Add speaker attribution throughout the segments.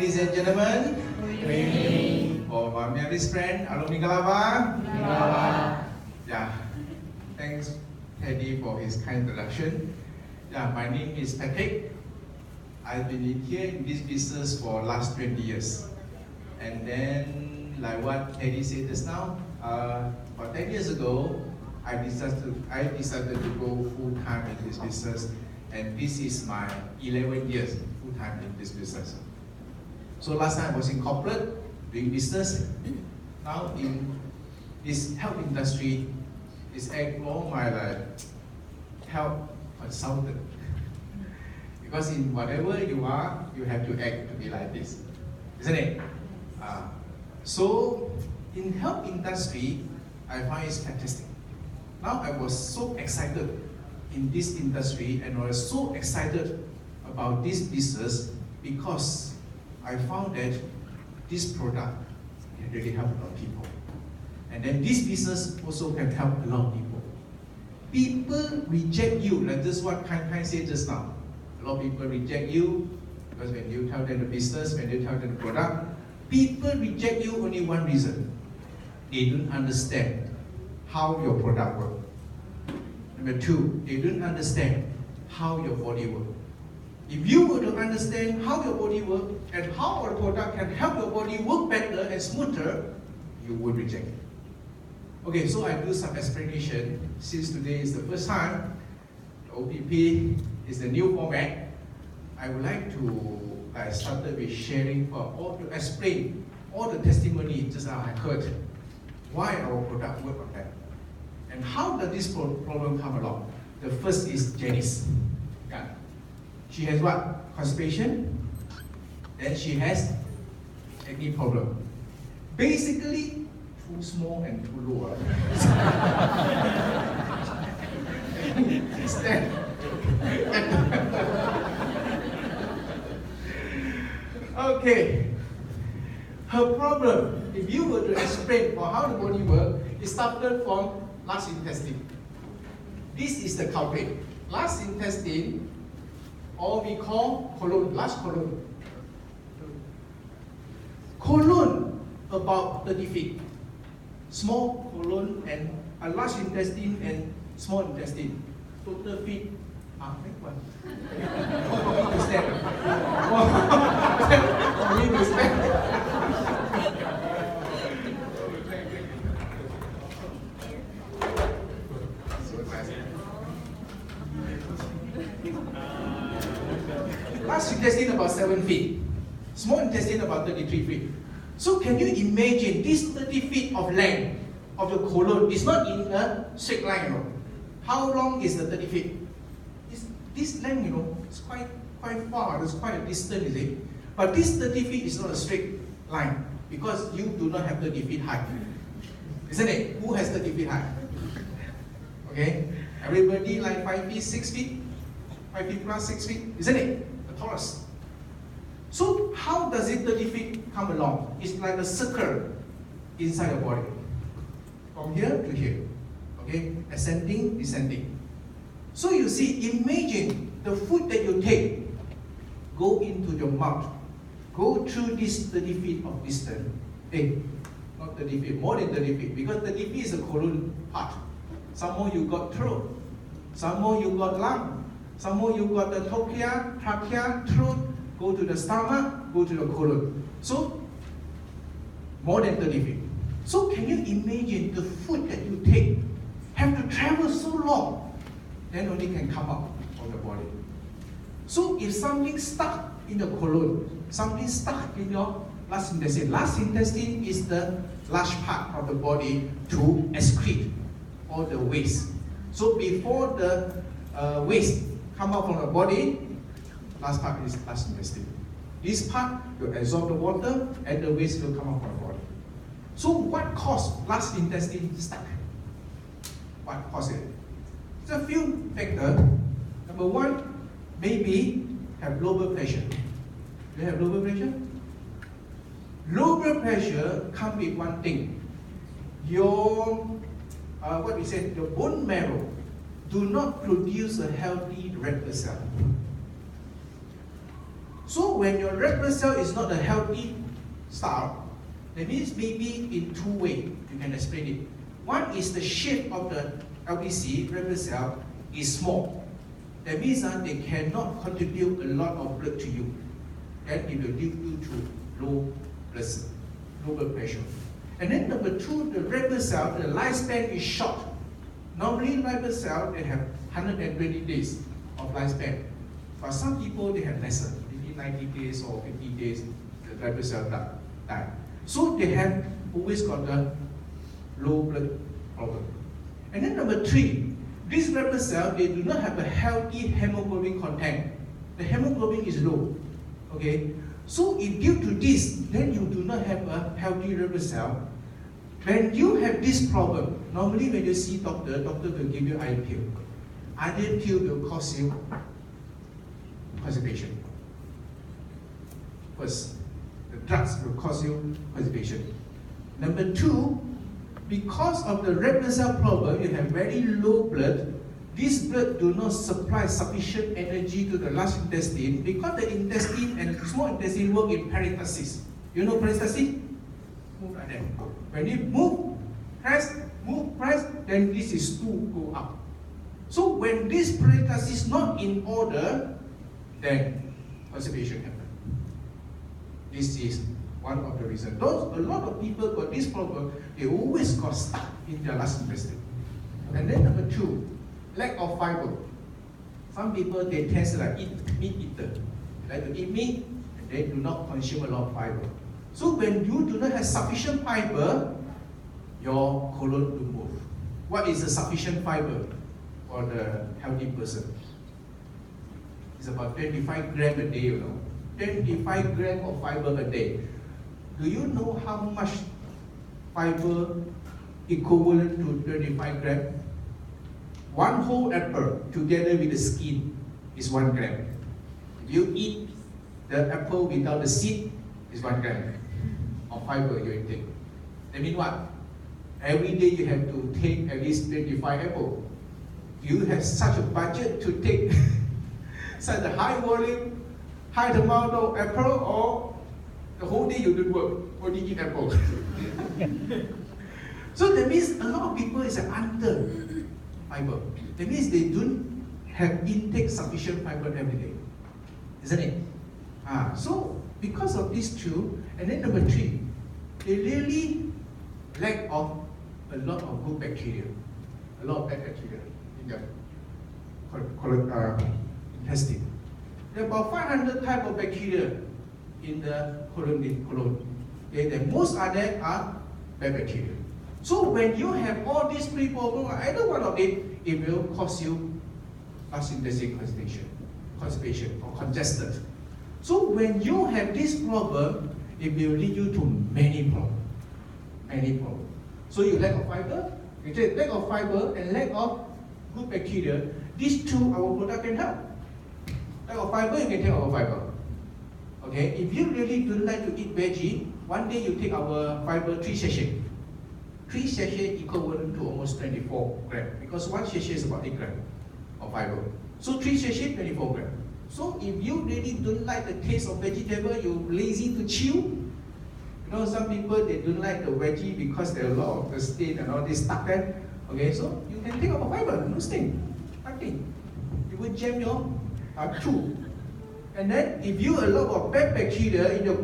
Speaker 1: ladies and gentlemen. For my married friend, Alumni Galava. Yeah, thanks Teddy for his kind introduction. Yeah, my name is Patrick. I've been here in this business for last 20 years. And then, like what Teddy said just now, about 10 years ago, I decided to go full-time in this business, and this is my 11 years full-time in this business. So last time I was in corporate, doing business. Now in this health industry, it's more my health consultant. Because in whatever you are, you have to act to be like this, isn't it? So in health industry, I find it's fantastic. Now I was so excited in this industry, and I was so excited about this business because I found that this product can really help a lot of people. And then this business also can help a lot of people. People reject you, like this is what Kai said just now. A lot of people reject you because when you tell them the business, when you tell them the product, people reject you only one reason. They don't understand how your product works. Number two, they don't understand how your body works. If you were to understand how your body works and how our product can help your body work better and smoother, you would reject it. Okay, so I do some explanation. Since today is the first time, the OPP is the new format. I would like to start with sharing to explain all the testimony just now I heard why our product works like that. And how does this problem come along? The first is Janice. Yeah. She has what? Constipation. Then she has acne problem. Basically, too small and too low. Okay. Her problem, if you were to explain for how the body works, it started from large intestine. This is the culprit. Large intestine, or we call colon, large colon. Colon, about 30 feet. Small colon and a large intestine and small intestine. Total feet, make one. For me to stand. For me to stand. Large intestine about 7 feet, small intestine about 33 feet. So can you imagine this 30 feet of length of the colon is not in a straight line, you know. How long is the 30 feet? This length, you know, is quite far, there's quite a distance, is it? But this 30 feet is not a straight line because you do not have 30 feet height. Isn't it? Who has 30 feet height? Okay? Everybody like 5 feet, 6 feet? 5 feet plus 6 feet, isn't it? The tallest. So how does it 30 feet come along? It's like a circle inside your body. From here to here. Okay? Ascending, descending. So you see, imagine the food that you take go into your mouth, go through this 30 feet of distance. Hey, not 30 feet, more than 30 feet, because 30 feet is the colon part. Some more you got throat, some more you got lung, some more you got the trachea, throat, go to the stomach, go to the colon. So, more than 30 feet. So can you imagine the food that you take have to travel so long, then only can come out of the body. So if something stuck in the colon, something stuck in your large intestine is the large part of the body to excrete all the waste. So before the waste come out from the body, last part is large intestine. This part will absorb the water and the waste will come out from the body. So what caused large intestine stuck? What caused it? There's a few factors. Number one, maybe have low blood pressure. Do you have low blood pressure? Low blood pressure comes with one thing. Your your bone marrow do not produce a healthy red blood cell. So when your red blood cell is not a healthy style, that means maybe in two ways you can explain it. One is the shape of the LBC, red blood cell, is small. That means they cannot contribute a lot of blood to you. And it will lead you to low blood pressure. And then number two, the red blood cell, the lifespan is short. Normally red blood cell, they have 120 days of lifespan. For some people, they have lesser, maybe 90 days or 50 days, the red blood cell die. So they have always got the low blood problem. And then number three, these red blood cells, they do not have a healthy hemoglobin content. The hemoglobin is low. Okay? So if due to this, then you do not have a healthy red blood cell. When you have this problem, normally when you see doctor will give you iron pill. Iron pill will cause you constipation. First, the drugs will cause you constipation. Number two, because of the red blood cell problem, you have very low blood. This blood do not supply sufficient energy to the large intestine because the intestine and small intestine work in peristalsis. You know peristalsis? Move like that. When you move, press, then this is to go up. So when this peristalsis is not in order, then constipation happens. This is one of the reasons. A lot of people got this problem, they always got stuck in their large intestine. And then number two, lack of fiber. Some people, they tend to like eat meat eater. They like to eat meat, and they do not consume a lot of fiber. So when you do not have sufficient fiber, your colon will move. What is the sufficient fiber for the healthy person? It's about 25 grams a day, you know. 25 grams of fiber a day. Do you know how much fiber equivalent to 25 grams? One whole apple together with the skin is 1 gram. If you eat the apple without the seed, it's 1 gram of fiber you intake. That means what? Every day you have to take at least 25 apples. You have such a budget to take such a high volume, high amount of apple, or the whole day you don't work, only eat apple. So that means a lot of people is under fiber. That means they don't have intake sufficient fiber every day, isn't it? So because of these two, and then number three, they really lack of a lot of good bacteria, a lot of bad bacteria in their intestine. There are about 500 types of bacteria in the colon. Okay, the most of them are bad bacteria. So when you have all these three problems, either one of it will cause you large intestine constipation or congested. So when you have this problem, it will lead you to many problems. So you lack of fiber, and lack of good bacteria. These two, our product can help. Lack of fiber, you can take our fiber. Okay, if you really don't like to eat veggie, one day you take our fiber 3 sachets. 3 sachets equivalent to almost 24 grams, because 1 sachet is about 8 grams of fiber. So 3 sachets, 24 grams. So if you really don't like the taste of vegetable, you're lazy to chew. You know, some people, they don't like the veggie because there are a lot of the stain and all this stuff there. Okay, so you can take our fiber, no stain, nothing. You will jam your chew. And then if you have a lot of bad bacteria in your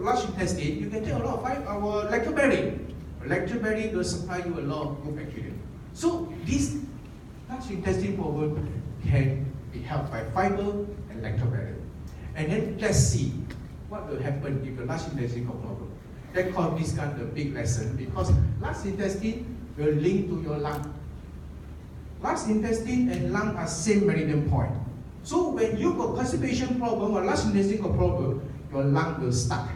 Speaker 1: large intestine, you can take a lot of our lactoberry. Lactoberry will supply you a lot of good bacteria. So this large intestine problem can be helped by fiber and lactoberry. And then let's see what will happen if the large intestine got problem. That called this kind of the big lesson, because large intestine will link to your lung. Large intestine and lung are same meridian point. So when you got constipation problem or large intestine got problem, your lung will stuck.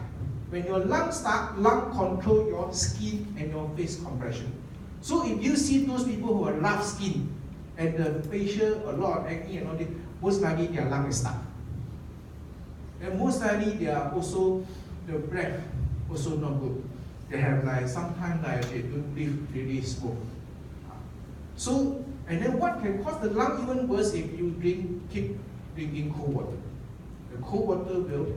Speaker 1: When your lung stuck, lung control your skin and your face compression. So if you see those people who are rough skin and the facial, a lot of acne and all this, most likely their lung is stuck. And most likely they are also, the breath also not good. They have like, sometimes like they don't breathe really smooth. So, and then what can cause the lung even worse if you keep drinking cold water. The cold water will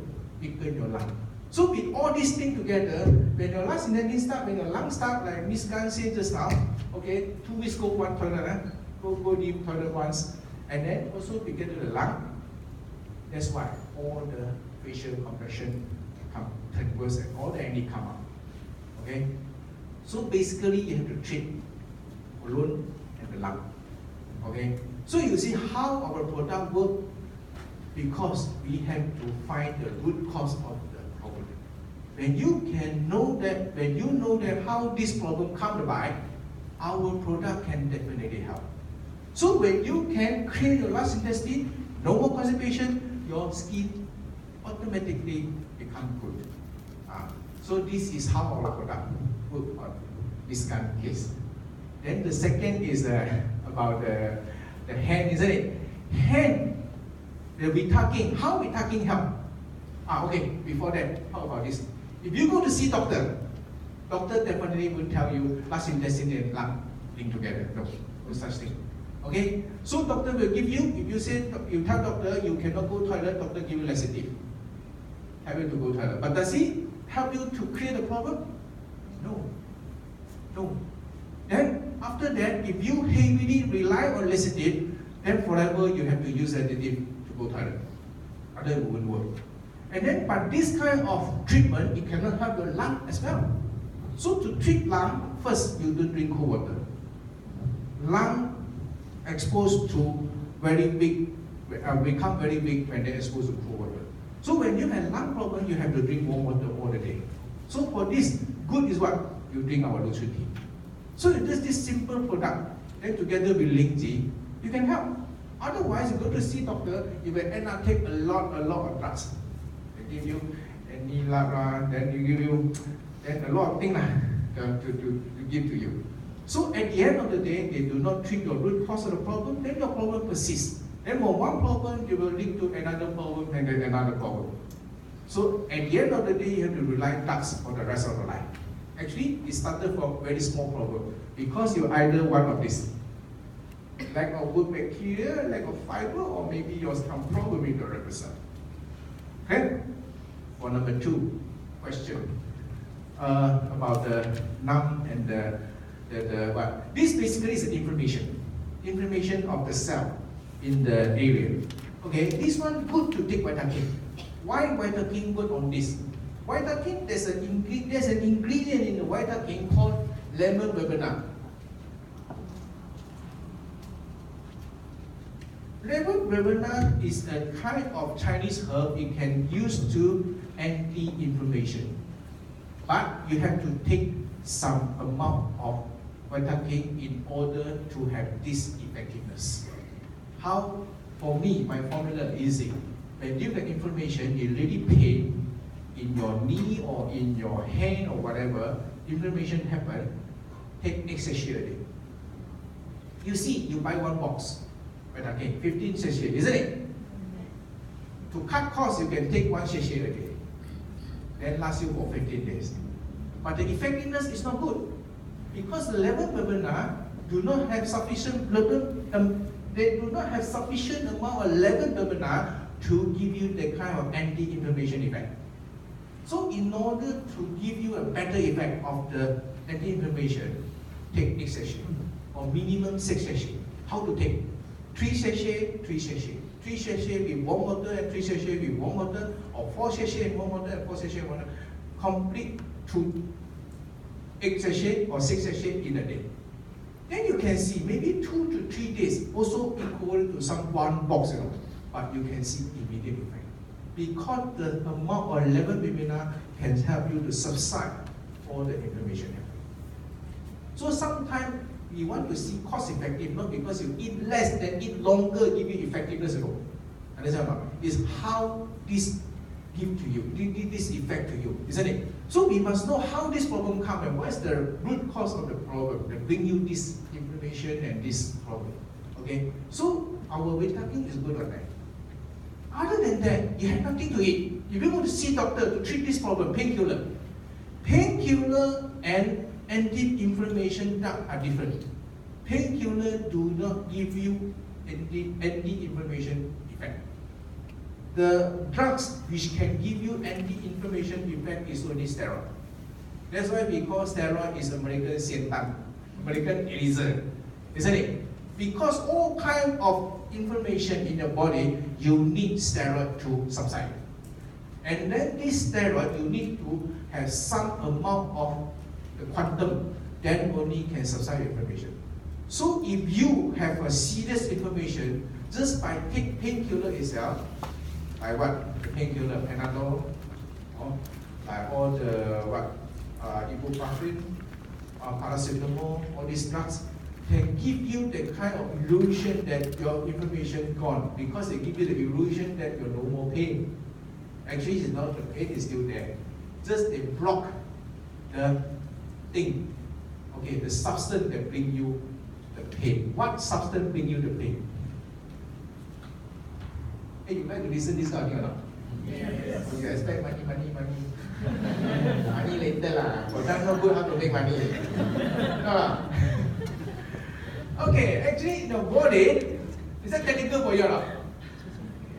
Speaker 1: weaken your lung. So with all these things together, when your lung intestine start, when your lung start, like Miss Gan said just now, okay, 2 weeks go one toilet, go deep toilet once, and then also we get to the lung. That's why all the facial compression turn worse and all the acne come up. Okay? So basically you have to treat colon and the lung. Okay? So you see how our product work, because we have to find the root cause of the problem. When you know that how this problem come about, our product can definitely help. So when you can clear your large intestine, no more constipation, your skin automatically become good. So this is how our product work on this kind of case. Then the second is about the hand, isn't it? Hand, the Vitakin, how Vitakin help? Okay, before that, how about this? If you go to see doctor definitely will tell you large intestine and lung link together. No such thing. Okay, so doctor will give you, if you tell doctor you cannot go toilet, doctor give you laxative. Help you to go toilet. But does he help you to clear the problem? No. Then after that, if you heavily rely on laxative, then forever you have to use laxative to go toilet. Otherwise it won't work. And then, but this kind of treatment, it cannot help your lung as well. So to treat lung, first you don't drink cold water. Lung exposed to very big, become very big when they're exposed to cold water. So when you have lung problem, you have to drink warm water all the day. So for this, good is what? You drink our lotion tea. So it is this simple product, then together with Lingji, you can help. Otherwise, you go to see doctor, you will end up take a lot of drugs. They give you Enilara, then you give you a lot of things to give to you. So at the end of the day, they do not treat your root cause of the problem, then your problem persists. Then for one problem, it will lead to another problem and then another problem. So at the end of the day, you have to rely on drugs for the rest of your life. Actually, it started from a very small problem because you're either one of these. Lack of good bacteria, lack of fiber, or maybe you have some problem with your represent. Okay? For number 2 question about the numb and the what? This basically is an inflammation of the cell in the area. Okay, this one good to take Vitakin. Why Vitakin good on this? Vitakin, there's an ingredient in the Vitakin called lemon verbena. Lemon verbena is a kind of Chinese herb it can use to anti-inflammation. But you have to take some amount of Vitakin in order to have this effectiveness. How? For me, my formula is easy. When you have inflammation, it really pain in your knee or in your hand or whatever, inflammation happen, take 8 sachet a day. You see, you buy 1 box, Vitakin, 15 sachet, isn't it? To cut costs, you can take 1 sachet a day. Then last you for 15 days. But the effectiveness is not good. Because the lemon verbena do not have sufficient they do not have sufficient amount of lemon verbena to give you the kind of anti-inflammation effect. So in order to give you a better effect of the anti-inflammation, take 8 sachet or minimum 6 sachet. How to take? 3 sachet, 3 sachet. 3 sachet with warm water and 3 sachet with warm water, or 4 sachet with warm water and 4 sachet with water. Complete to 8 sachet or 6 sachet in a day. Then you can see maybe 2 to 3 days, also equal to some 1 box, but you can see immediate effect. Because the amount of lemon verbena can help you to subside all the inflammation. So sometimes we want to see cost effective, not because you eat less than eat longer give you effectiveness. Understand or not? It's how this give to you, this effect to you, isn't it? So we must know how this problem comes and what's the root cause of the problem that bring you this inflammation and this problem. Okay? So our Vitakin is good on that. Other than that, you have nothing to eat. If you want to see doctor to treat this problem, painkiller. Painkiller and anti-inflammation drug are different. Painkiller do not give you anti-inflammation effect. the drugs which can give you anti-inflammation effect is only steroid. That's why we call steroid is American Sientan, American Elixir, isn't it? Because all kind of inflammation in your body, you need steroid to subside. And then this steroid, you need to have some amount of the quantum, then only can subside inflammation. So if you have a serious inflammation, just by take painkiller itself, by what? The painkiller, Panadol, by all the ibuprofen, paracetamol, all these drugs, can give you the kind of illusion that your inflammation gone, because they give you the illusion that you're no more pain. Actually, it's not, the pain is still there. Just they block the thing, okay, the substance that bring you the pain. What substance bring you the pain? Hey, you like to listen this kind of thing or not?
Speaker 2: Yes.
Speaker 1: You expect money. Money later lah. For them not good how to make money. No. Okay, actually in the body, is that technical for you or not?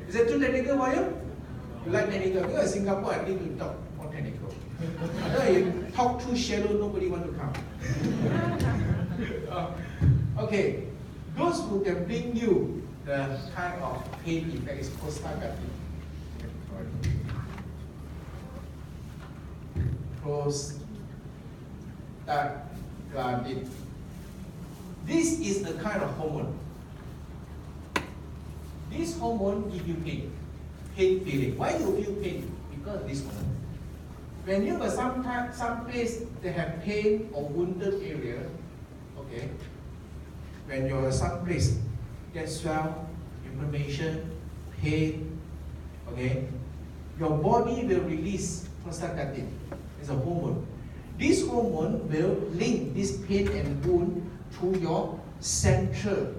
Speaker 1: Is that too technical for you? You like technical? Because in Singapore I need to talk more technical. Otherwise you talk too shallow, nobody want to come. Okay, those who can bring you the kind of pain effect is prostaglandin. Prostaglandin. This is the kind of hormone. This hormone gives you pain feeling. Why you feel pain? Because of this hormone. When you have some place that have pain or wounded area, okay, when you're some place get swell, inflammation, pain, okay, your body will release prostaglandin. It's a hormone. This hormone will link this pain and wound to your central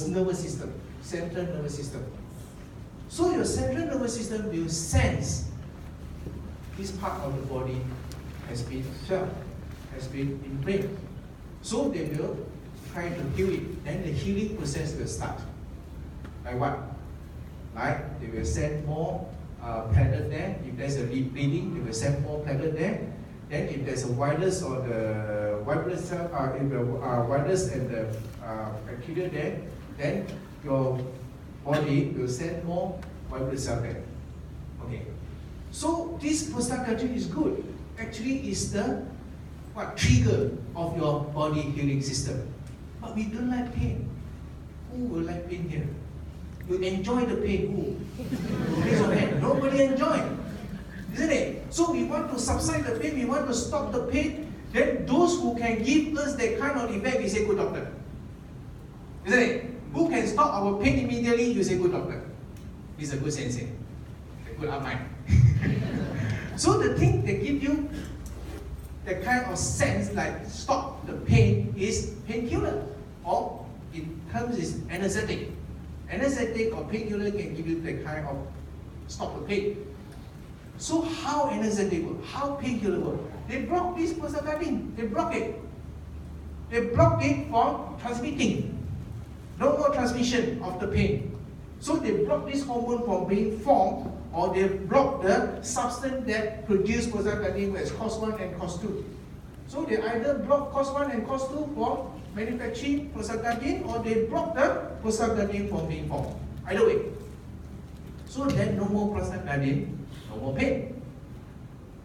Speaker 1: nervous system. Central nervous system. So your central nervous system will sense this part of the body has been swelled, has been inflamed. So they will try to heal it. Then the healing process will start. Like what? Like they will send more platelet there. If there's a bleeding, they will send more platelet there. Then if there's a virus or the white blood cell, if the virus and the bacteria there, then your body will send more white blood cell there. Okay. So this prostaglandin is good. Actually, it's the trigger of your body healing system. But we don't like pain. Who will like pain here? You enjoy the pain. Who? Raise your hand. Nobody enjoy. Isn't it? So we want to subside the pain, we want to stop the pain. Then those who can give us that kind of effect, we say good doctor. Isn't it? Who can stop our pain immediately, you say good doctor. He's a good sensei. A good mind. So the thing that give you that kind of sense like stop the pain is painkiller. Or in terms is anesthetic. Anesthetic or painkiller can give you that kind of stop the pain. So how anesthetic work? How painkiller work? They block this prostaglandin. They block it. They block it from transmitting. No more transmission of the pain. So they block this hormone from being formed, or they block the substance that produce prostaglandin, as COS1 and COS2. So they either block COS1 and COS2 for manufacturing prostaglandin, or they block the prostaglandin from being formed. Either way. So then no more prostaglandin, no more pain.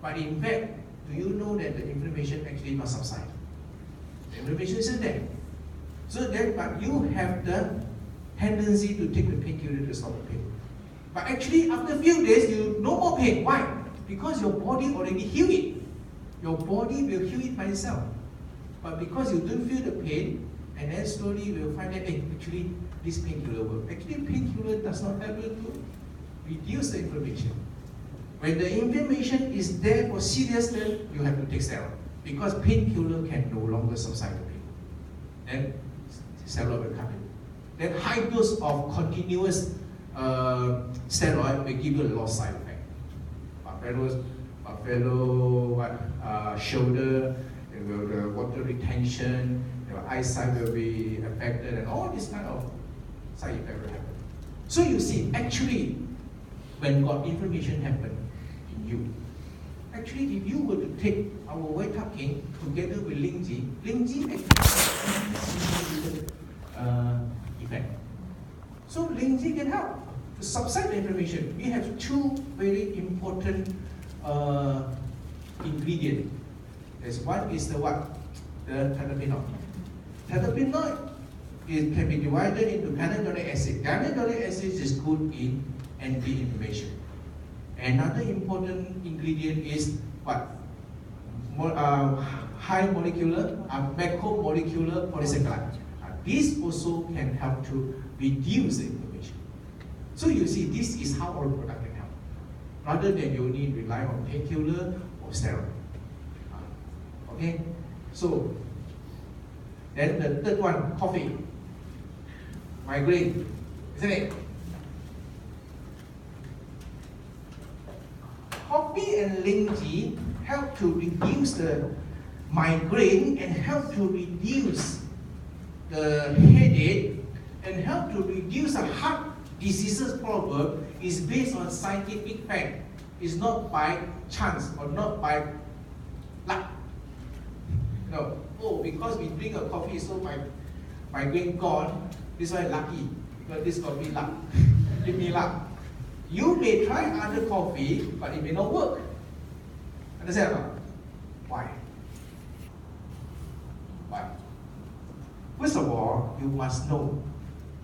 Speaker 1: But in fact, do you know that the inflammation actually must subside? The inflammation isn't there. So then, but you have the tendency to take the painkiller to stop the pain. But actually, after a few days, you no more pain. Why? Because your body already healed it. Your body will heal it by itself. But because you don't feel the pain, and then slowly you will find that, hey, actually, this painkiller works. Actually, painkiller does not help you to reduce the inflammation. When the inflammation is there for serious, then you have to take steroid. Because painkiller can no longer subside the pain. Then steroid will come in. Then high dose of continuous steroid will give you a lot of side effect. Shoulder, the water retention, your eyesight will be affected, and all this kind of side effect will happen. So you see, actually, when got inflammation happen in you, actually, if you were to take our white tucking together with Lingji actually has effect. So Lingji can help to subside the inflammation. We have two very important ingredients. There's one is the what? The terpenoid. Terpenoid can be divided into ganidonic acid. Ganidonic acid is good in anti-inflammation. Another important ingredient is what? High molecular, macromolecular polysaccharide. This also can help to reduce the inflammation. So you see, this is how our product can help, rather than you only rely on painkiller or steroid. Okay, so then the third one, coffee, migraine, isn't it? Coffee and Lingji help to reduce the migraine and help to reduce the headache and help to reduce the heart diseases problem is based on scientific fact. It's not by chance or not by luck. No. Oh, because we drink a coffee, so my migraine gone. This is why lucky. Because this coffee luck. Give me luck. You may try other coffee, but it may not work. Understand or not? Why? Why? First of all, you must know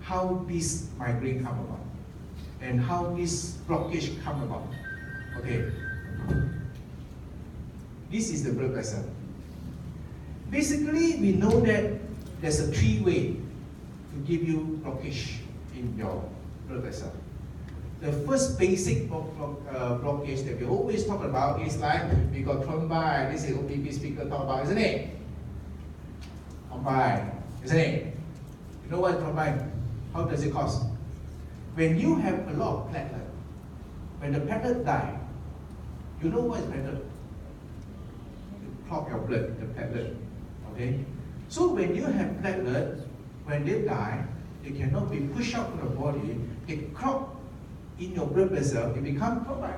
Speaker 1: how this migraine come about and how this blockage come about. Okay. This is the blood vessel. Basically, we know that there's a three-way to give you blockage in your blood vessel. The first basic blockage that we always talk about is like we got thrombi. This is OPP speaker talk about, isn't it? Thrombi, isn't it? You know what thrombi? How does it cause? When you have a lot of platelet, when the platelet die, you know what is platelet? You clog your blood, the platelet. Okay? So when you have platelet, when they die, they cannot be pushed out from the body, they clog in your blood vessel, it becomes thrombi.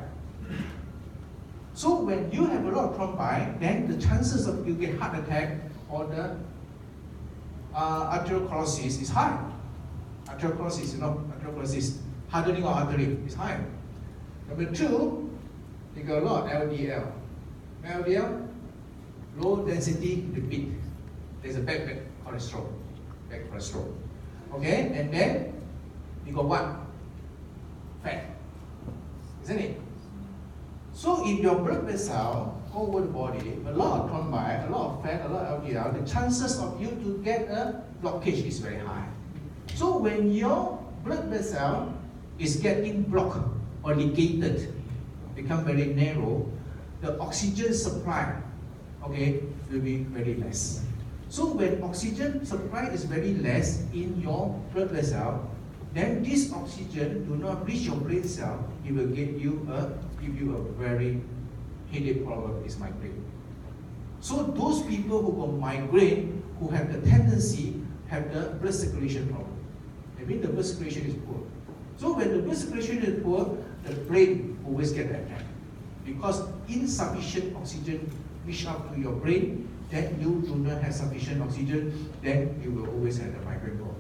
Speaker 1: So when you have a lot of thrombi, then the chances of you get heart attack or the atherosclerosis is high. Atherosclerosis, you know, atherosclerosis, hardening of artery is high. Number two, you got a lot of LDL. LDL, low density lipid. There's a bad cholesterol. Bad cholesterol. Okay, and then you got what? Fat. Isn't it? So if your blood vessel all over the body, a lot of thrombi, a lot of fat, a lot of LDL, the chances of you to get a blockage is very high. So when your blood vessel is getting blocked or ligated, become very narrow, the oxygen supply, okay, will be very less. So when oxygen supply is very less in your blood vessel, then this oxygen do not reach your brain cell, it will give you a very headache problem, is migraine. So those people who got migraine, who have the tendency, have the blood circulation problem. I mean the blood circulation is poor. So when the blood circulation is poor, the brain always get attacked. Because insufficient oxygen reach out to your brain, then you do not have sufficient oxygen, then you will always have a migraine problem.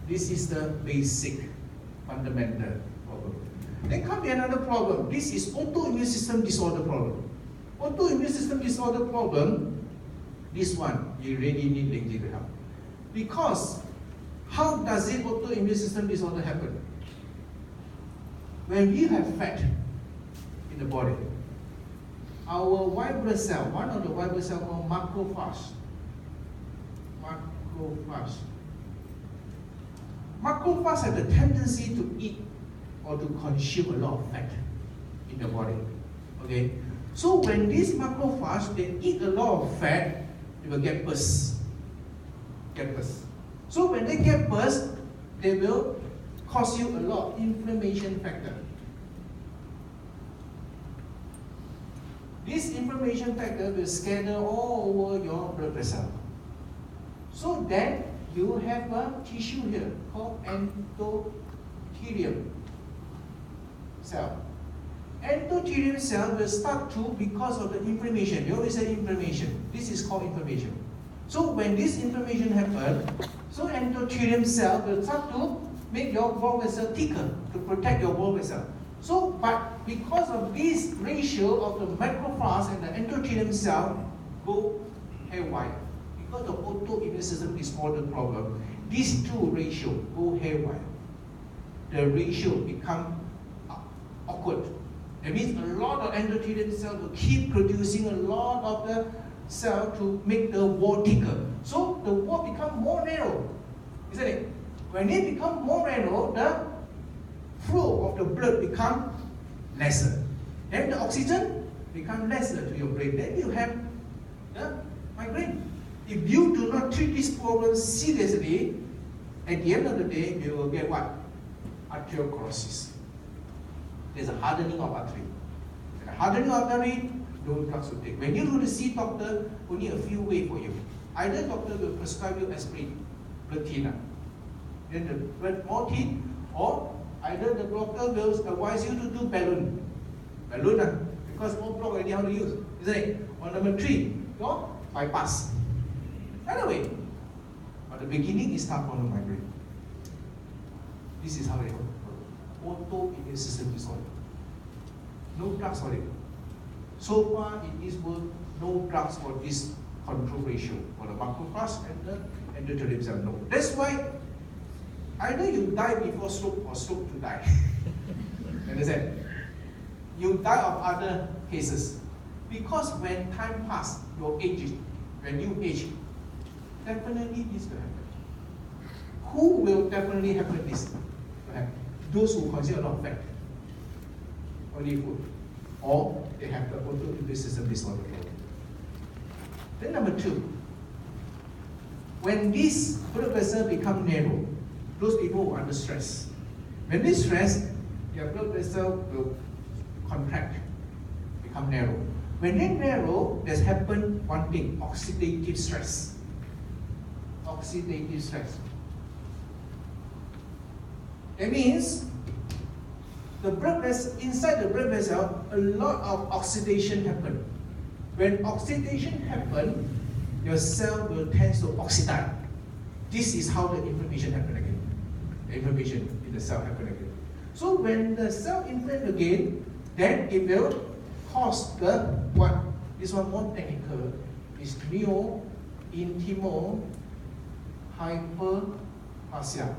Speaker 1: This is the basic, fundamental problem. Then come another problem. This is autoimmune system disorder problem. Autoimmune system disorder problem, this one, you really need Lingji to help. Because, how does it autoimmune system disorder happen? When we have fat in the body, our white blood cell, one of the white blood cells called macrophage. Macrophage have the tendency to eat or to consume a lot of fat in the body. Okay? So when these macrophage, they eat a lot of fat, they will get burst. So when they get burst, they will cause you a lot of inflammation factor. This inflammation factor will scatter all over your blood vessel. So then you have a tissue here called endothelium cell. Endothelium cell will start to, because of the inflammation, you always say inflammation. This is called inflammation. So when this inflammation happens, so endothelium cell will start to make your blood vessel thicker to protect your blood vessel. So, but because of this ratio of the macrophage and the endothelium cell go haywire, because the autoimmune system disorder problem, these two ratio go haywire. The ratio become awkward. That means a lot of endothelium cells will keep producing a lot of the cell to make the wall thicker. So the wall become more narrow, isn't it? When it become more narrow, the flow of the blood become lesser. Then the oxygen become lesser to your brain. Then you have the migraine. If you do not treat this problem seriously, at the end of the day, you will get what? Arteriosclerosis. There's a hardening of artery. And a hardening of artery, no drugs to take. When you go to see doctor, only a few ways for you. Either doctor will prescribe you aspirin, blood thinner, then the blood more thin, or either the doctor will advise you to do balloon. Balloon, because more block already how to use, isn't it? Or number 3, your bypass. Anyway, at the beginning is tough on the migraine. This is how it works. Autoimmune system disorder. No drugs for it. So far in this world, no drugs for this control ratio for the macrophage and the endothelium cell. No. That's why either you die before stroke or stroke to die. Understand? You die of other cases. Because when time passes, your age, when you age, definitely this will happen. Who will definitely happen this? Those who consume a lot of fat, oily food, or they have the autoimmune system disorder. Then number 2, when this blood vessel become narrow, those people who are under stress. When they stress, their blood vessel will contract, become narrow. When they narrow, there's happened one thing, oxidative stress. Oxidative stress. That means the blood vessel, inside the blood vessel, a lot of oxidation happen. When oxidation happen, your cell will tend to oxidize. This is how the inflammation happen again. The inflammation in the cell happen again. So when the cell inflamed again, then it will cause the what? This one more technical is neo-intimo hyperplasia.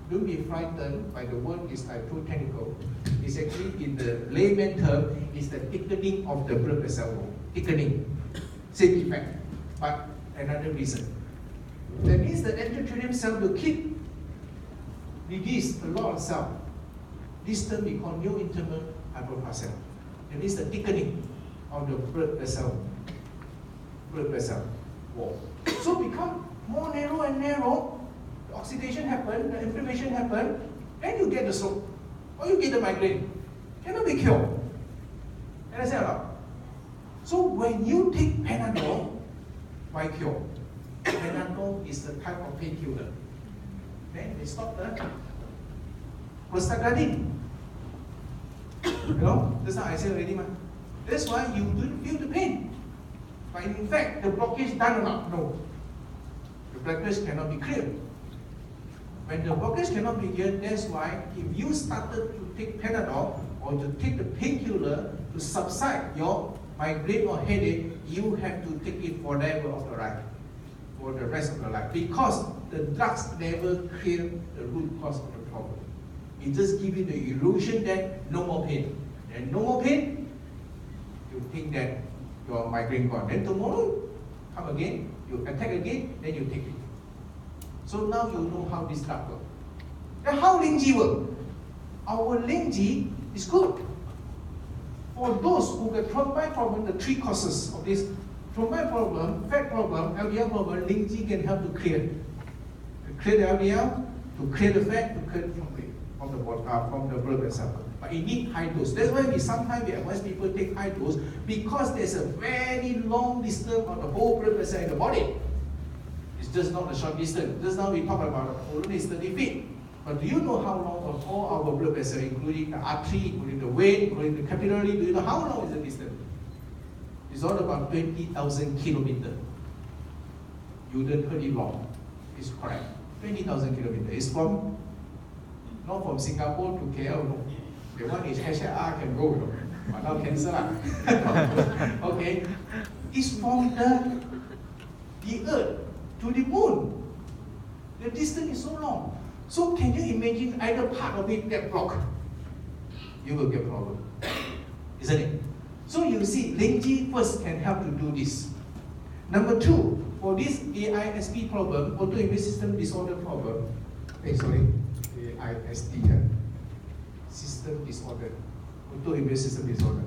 Speaker 1: Don't be frightened by the word is like too technical. It's actually in the layman term is the thickening of the blood vessel wall. Thickening. Same effect, but another reason. That means the endothelium cell will keep release a lot of cell. This term we call neo-intimo hyperplasia. That means the thickening of the blood vessel wall. So become more narrow and narrow. Oxidation happen, the inflammation happen, and you get the stroke, or you get the migraine. Cannot be cured. Understand or not? So when you take Panadol, why cure? Panadol is the type of painkiller. Then they stop the prostaglandin. You know, that's what I said already, man. That's why you don't feel the pain. But in fact, the blockage done or not? No. The blockage cannot be cleared. When the blockage cannot be cleared, that's why if you started to take Panadol or to take the painkiller to subside your migraine or headache, you have to take it forever of your life, for the rest of your life, because the drugs never clear the root cause of the problem. It just gives you the illusion that no more pain. And no more pain, you think that your migraine gone. Then tomorrow, come again, you attack again, then you take it. So now you know how this drug works. Now how Lingji works? Our Lingji is good. For those who get thrombotic problem, the 3 causes of this thrombotic problem, fat problem, LDL problem, Lingji can help to clear. To clear the LDL, to clear the fat, to clear from the blood vessel. But it needs high dose. That's why sometimes we advise people take high dose, because there's a very long distance of the whole blood vessel in the body. It's just not a short distance. Just now we talked about the colon is 30 feet. But do you know how long of all our blood vessels, including the artery, including the vein, including the capillary, do you know how long is the distance? It's all about 20,000 kilometers. You didn't heard it wrong. It's correct. 20,000 kilometers. It's from, not from Singapore to KL, no. The one is HLR can go, no. But now cancel. Okay. It's from the earth to the moon. The distance is so long. So can you imagine either part of it get blocked? You will get problem. Isn't it? So you see, LINGG first can help to do this. Number two, for this AISP problem, autoimmune system disorder problem, AISD, system disorder, autoimmune system disorder.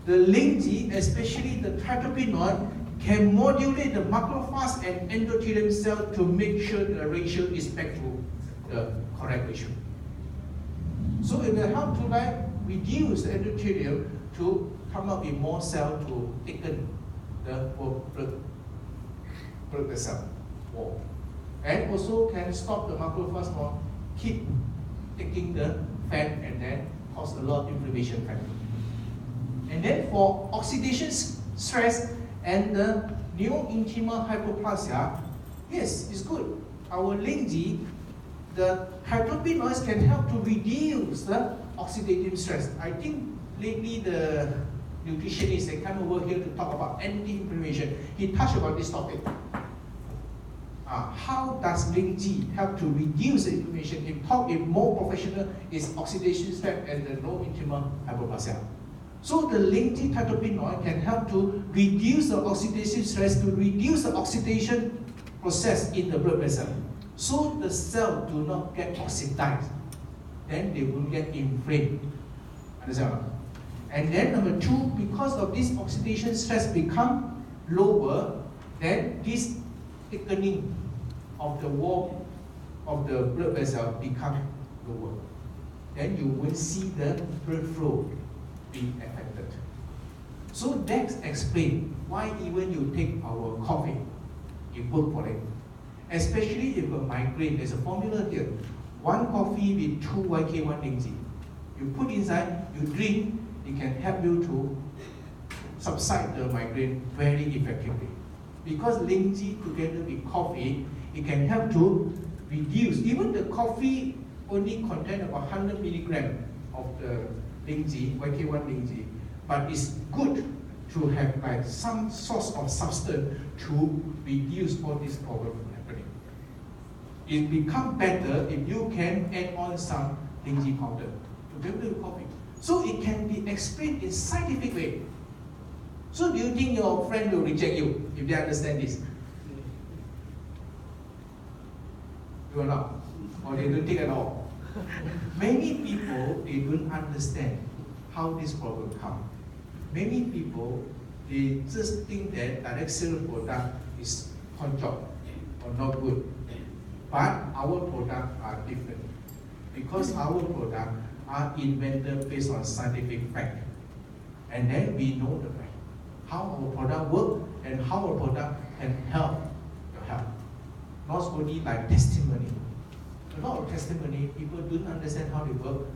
Speaker 1: The LINGG, especially the tryptophan, can modulate the macrophage and endothelium cell to make sure the ratio is back to the correct ratio. So it will help to reduce the endothelium to come up with more cell to thicken the blood vessel wall. And also can stop the macrophage from keep taking the fat and then cause a lot of inflammation factor. And then for oxidation stress and the neointimal hypoplasia, yes, it's good. Our LINGG, the tryptophan can help to reduce the oxidative stress. I think lately the nutritionist, they come over here to talk about anti-inflammation. He touched about this topic. How does LINGG help to reduce the inflammation? If more professional is oxidation stress and the neointimal hypoplasia. So the LINGG tryptophan can help to reduce the oxidative stress, to reduce the oxidation process in the blood vessel. So the cell do not get oxidized. Then they will get inflamed. Understand? And then number two, because of this oxidation stress become lower, then this thickening of the wall of the blood vessel become lower. Then you will see the blood flow being affected. So that explains why even you take our coffee, it works for it. Especially if a migraine, there's a formula here. 1 coffee with 2 YK1 LINGG. You put inside, you drink, it can help you to subside the migraine very effectively. Because LINGG together with coffee, it can help to reduce. Even the coffee only contain about 100 milligrams of the LINGG, YK1 LINGG, but it's good to have like some source of substance to reduce all these problems happening. It becomes better if you can add on some LINGG powder together with coffee. So it can be explained in scientific way. So do you think your friend will reject you if they understand this? You will not, or they don't think at all. Many people, they don't understand how this problem comes. Many people, they just think that direct sale product is con job or not good. But our products are different. Because our products are invented based on scientific fact. And then we know the fact. How our product work and how our product can help your health. Not only like testimony. A lot of testimony, people don't understand how they work.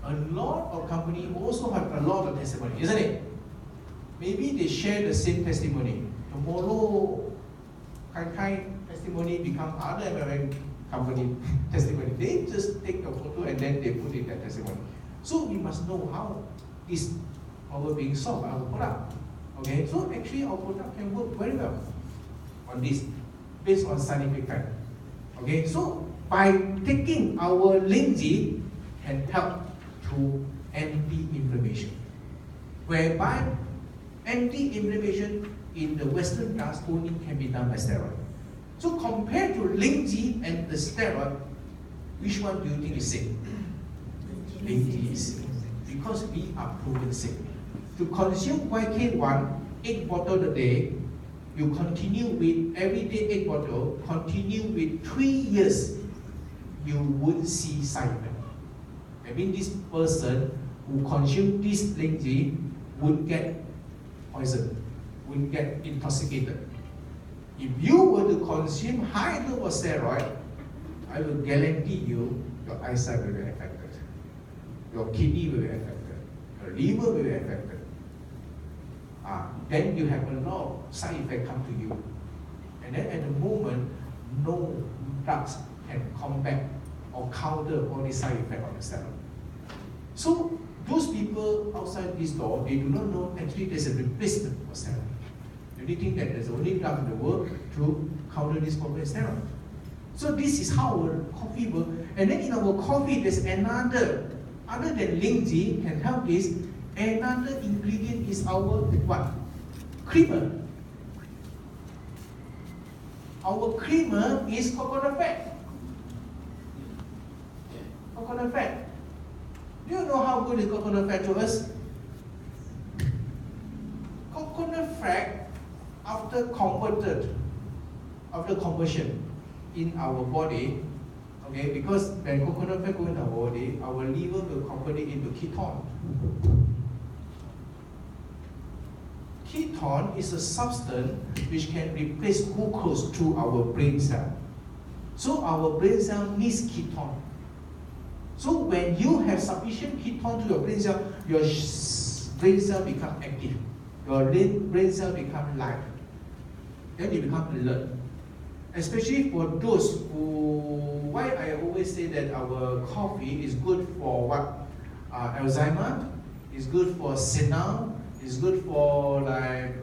Speaker 1: A lot of companies also have a lot of testimony, isn't it? Maybe they share the same testimony. Tomorrow, Kai testimony become other American company testimony. They just take the photo and then they put in their testimony. So we must know how is our being solved by our product. Okay, so actually our product can work very well on this, based on scientific fact. Okay, so by taking our LINGG can help to anti-inflammation, whereby anti-inflammation in the Western class only can be done by steroid. So compared to LINGG and the steroid, which one do you think is safe? LINGG is safe, because we are proven safe. To consume YK1, 8 bottles a day, you continue with every day 8 bottles, continue with 3 years, you won't see side effect. I mean, this person who consumes this LINGG won't get poisoned, won't get intoxicated. If you were to consume high dose of steroid, I will guarantee you your eyesight will be affected, your kidney will be affected, your liver will be affected. Then you have a lot of side effects come to you. And then at the moment, no drugs can combat or counter all these side effects of the steroid. So those people outside this door, they do not know actually there's a replacement for steroid. They think that there's the only drug in the world to counter this problem is steroid. So this is how our coffee works. And then in our coffee, there's another, other than Lingzi can help this, another ingredient is our what? Creamer. Our creamer is coconut fat. Coconut fat. Do you know how good is coconut fat to us? Coconut fat, after conversion in our body, okay, because when coconut fat goes into our body, our liver will convert it into ketone. Ketone is a substance which can replace glucose to our brain cell. So our brain cell needs ketone. So when you have sufficient ketone to your brain cell brain cell become active. Your brain cell become live. Then you become alert. Especially for those who, why I always say that our coffee is good for what? Alzheimer, is good for senile, is good for like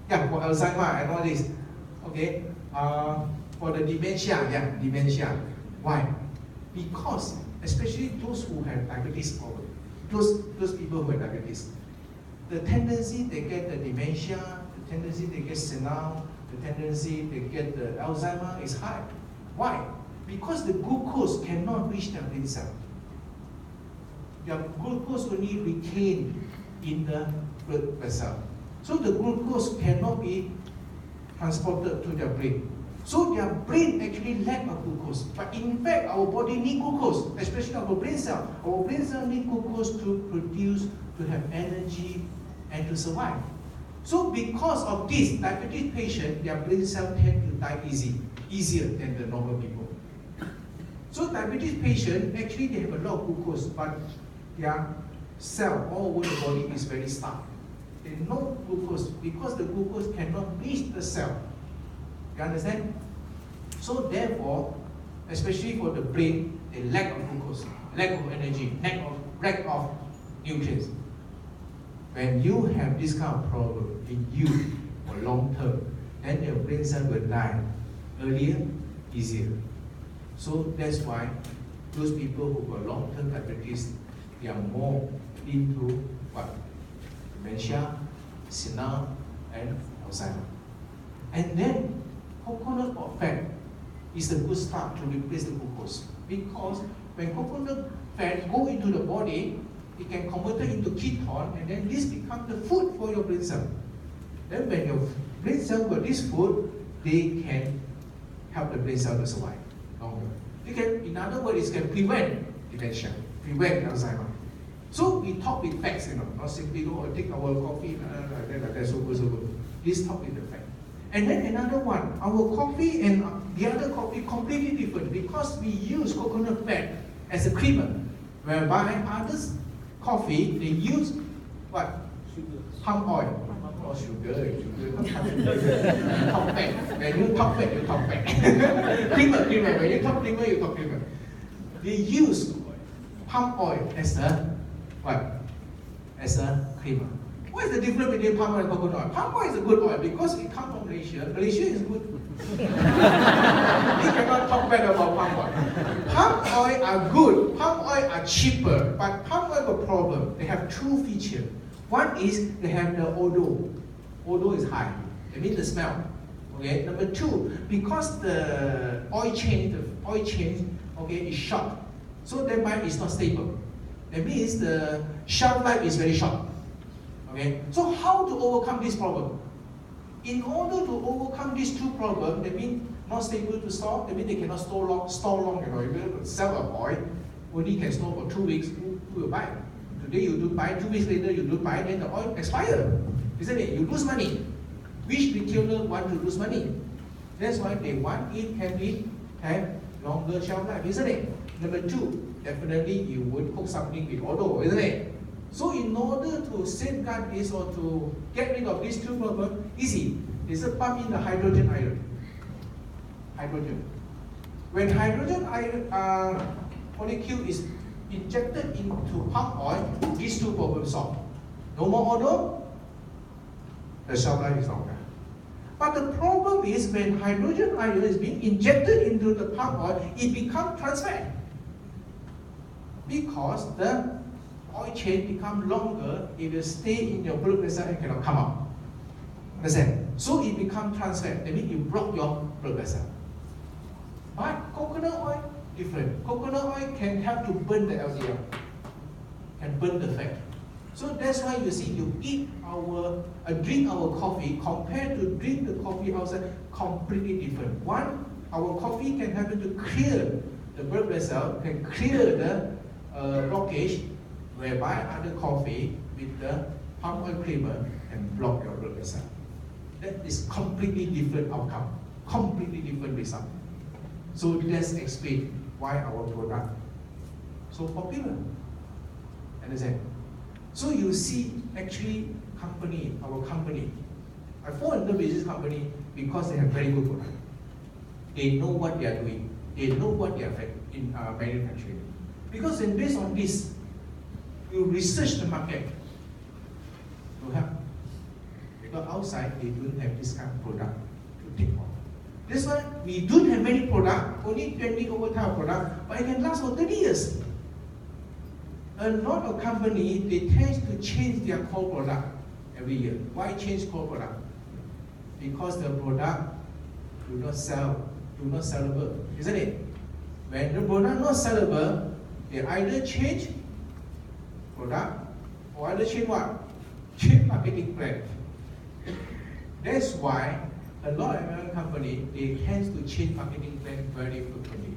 Speaker 1: for Alzheimer and all this. Okay, for the dementia, dementia. Why? Because especially those who have diabetes problem, those people who have diabetes, the tendency they get the dementia, the tendency they get senile, the tendency they get the Alzheimer is high. Why? Because the glucose cannot reach their brain cell. Their glucose only retained in the blood vessel. So the glucose cannot be transported to their brain. So their brain actually lack of glucose. But in fact, our body needs glucose, especially our brain cell. Our brain cell need glucose to produce, to have energy, and to survive. So because of this, diabetes patient, their brain cell tend to die easier than the normal people. So diabetes patient, actually they have a lot of glucose, but their cell all over the body is very starved. They no glucose because the glucose cannot reach the cell. You understand? So therefore, especially for the brain, they lack of glucose, lack of energy, lack of nutrients. When you have this kind of problem in you for long term, then your brain cell will die earlier, easier. So that's why those people who got long-term diabetes, they are more into what? Dementia, senile, and Alzheimer. And then coconut fat is a good start to replace the glucose, because when coconut fat go into the body, it can convert it into ketone, and then this becomes the food for your brain cell. Then when your brain cell got this food, they can help the brain cell to survive longer. You can, in other words, it can prevent dementia, prevent Alzheimer. So we talk with facts, not simply take our coffee, like that, so good. This talk with the fact. And then another one, our coffee and the other coffee completely different, because we use coconut fat as a creamer, whereby others coffee they use what? Sugar. Palm oil. Not sugar. Talk fat. When you talk fat, you talk fat. creamer. When you talk creamer, you talk creamer. They use palm oil as a what? As a creamer. What is the difference between palm oil and coconut oil? Palm oil is a good oil because it comes from Malaysia. Malaysia is good. We cannot talk bad about palm oil. Palm oil are good. Palm oil are cheaper. But palm oil have a problem. They have two features. One is they have the odor. Odor is high. That means the smell. Okay. Number two, because the oil chain, okay, is short. So thereby it's not stable. That means the shelf life is very short. Okay? So how to overcome this problem? In order to overcome these two problems, that means not stable to store, that means they cannot store long. If you sell a oil, only can store for 2 weeks, who will buy it? Today you do buy, 2 weeks later you do buy, then the oil expire. Isn't it? You lose money. Which retailer want to lose money? That's why they want it have longer shelf life, isn't it? Number 2, definitely you would cook something with oil, isn't it? So in order to safeguard this or to get rid of these 2 problems, easy. Is a pump in the hydrogen ion. Hydrogen. When hydrogen ion molecule is injected into pump oil, these 2 problems solved. No more oil, the shelf life is longer. But the problem is when hydrogen ion is being injected into the pump oil, it becomes trans fat. Because the oil chain becomes longer, it will stay in your blood vessel and cannot come out. Understand? So it becomes trans fat. That means you block your blood vessel. But coconut oil, different. Coconut oil can help to burn the LDL, can burn the fat. So that's why you see you drink our coffee compared to drink the coffee outside, completely different. One, our coffee can help to clear the blood vessel, can clear the blockage, whereby other coffee with the palm oil creamer can block your blood vessel. That is completely different outcome, completely different result. So let's explain why our product so popular. Understand? So you see, actually, our company, I fall under business company because they have very good product. They know what they are doing. They know what they are in manufacturing. Because then based on this, you research the market to help. Because outside, they don't have this kind of product to take on. That's why we don't have many product, only 20 over type of product, but it can last for 30 years. A lot of companies, they tend to change their core product every year. Why change core product? Because the product do not sellable, isn't it? When the product not sellable, they either change product or either change what? Change marketing plan. That's why a lot of American companies, they tend to change marketing plan very frequently.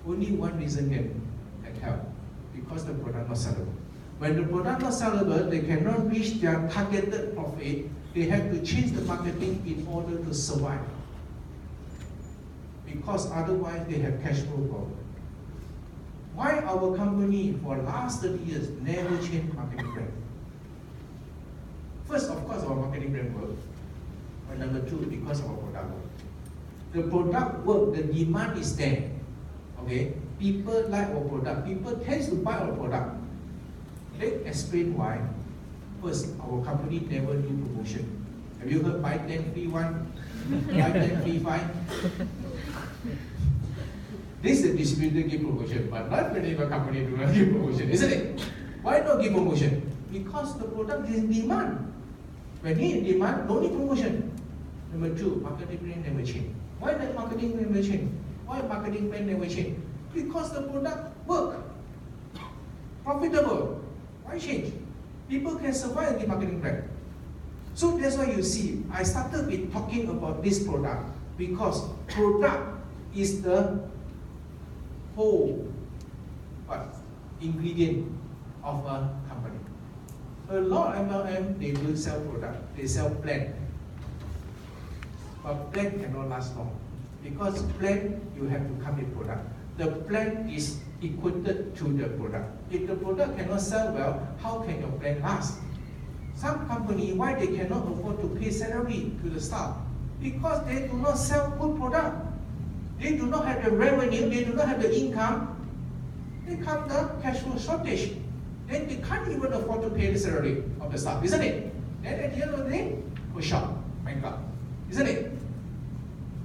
Speaker 1: Only one reason can help. Because the product not sellable. When the product not sellable, they cannot reach their targeted profit. They have to change the marketing in order to survive. Because otherwise they have cash flow problem. Why our company for the last 30 years never changed marketing plan? First, of course, our marketing plan work. But number 2, because of our product work. The product work, the demand is there. Okay? People like our product. People tend to buy our product. Let's explain why. First, our company never do promotion. Have you heard buy 10 free 1? Buy 10 free 5? This is a distributor give promotion, but not many of company do not give promotion, isn't it? Why not give promotion? Because the product is in demand. When he in demand, no need promotion. Number 2, marketing plan never change. Why that marketing plan never change? Why marketing plan never change? Because the product work, profitable. Why change? People can survive the marketing plan. So that's why you see, I started with talking about this product because product is the whole ingredient of a company. A lot of MLM, they will sell product, they sell plan. But plan cannot last long. Because plan, you have to come with product. The plan is equated to the product. If the product cannot sell well, how can your plan last? Some company, why they cannot afford to pay salary to the staff? Because they do not sell good product. They do not have the revenue, they do not have the income. They come the cash flow shortage. Then they can't even afford to pay the salary of the staff, isn't it? Then at the end of the day, go shop, bankrupt, isn't it?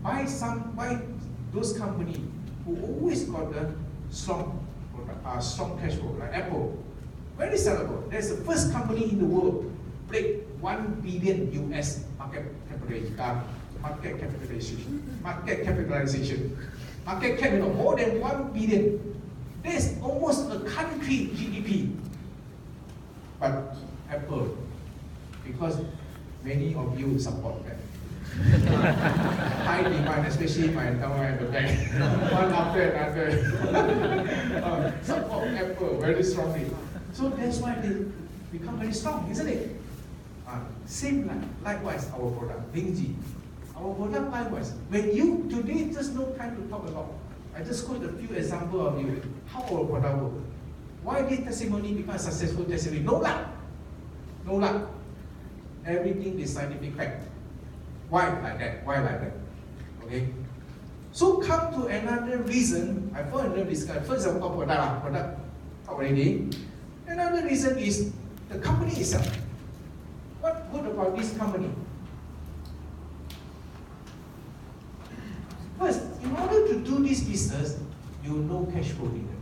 Speaker 1: Why those companies who always got the strong cash flow, like Apple, very sellable. That's the first company in the world break 1 billion US market capitalization. Market cap more than 1 billion. That's almost a country GDP. But Apple, because many of you support that. High demand, especially my town at the bank. One after another. Support Apple very strongly. So that's why they become very strong, isn't it? Same likewise, our product, Bingji. Our product likewise. When you, today, just no time to talk about. I just quote a few examples of you, how our product works. Why this testimony become a successful testimony? No luck. No luck. Everything is scientific fact. Why like that? Why like that? Okay? So come to another reason. I further discuss. First of all, product already. Another reason is the company itself. What good about this company? First, in order to do this business, you know cash flow needed.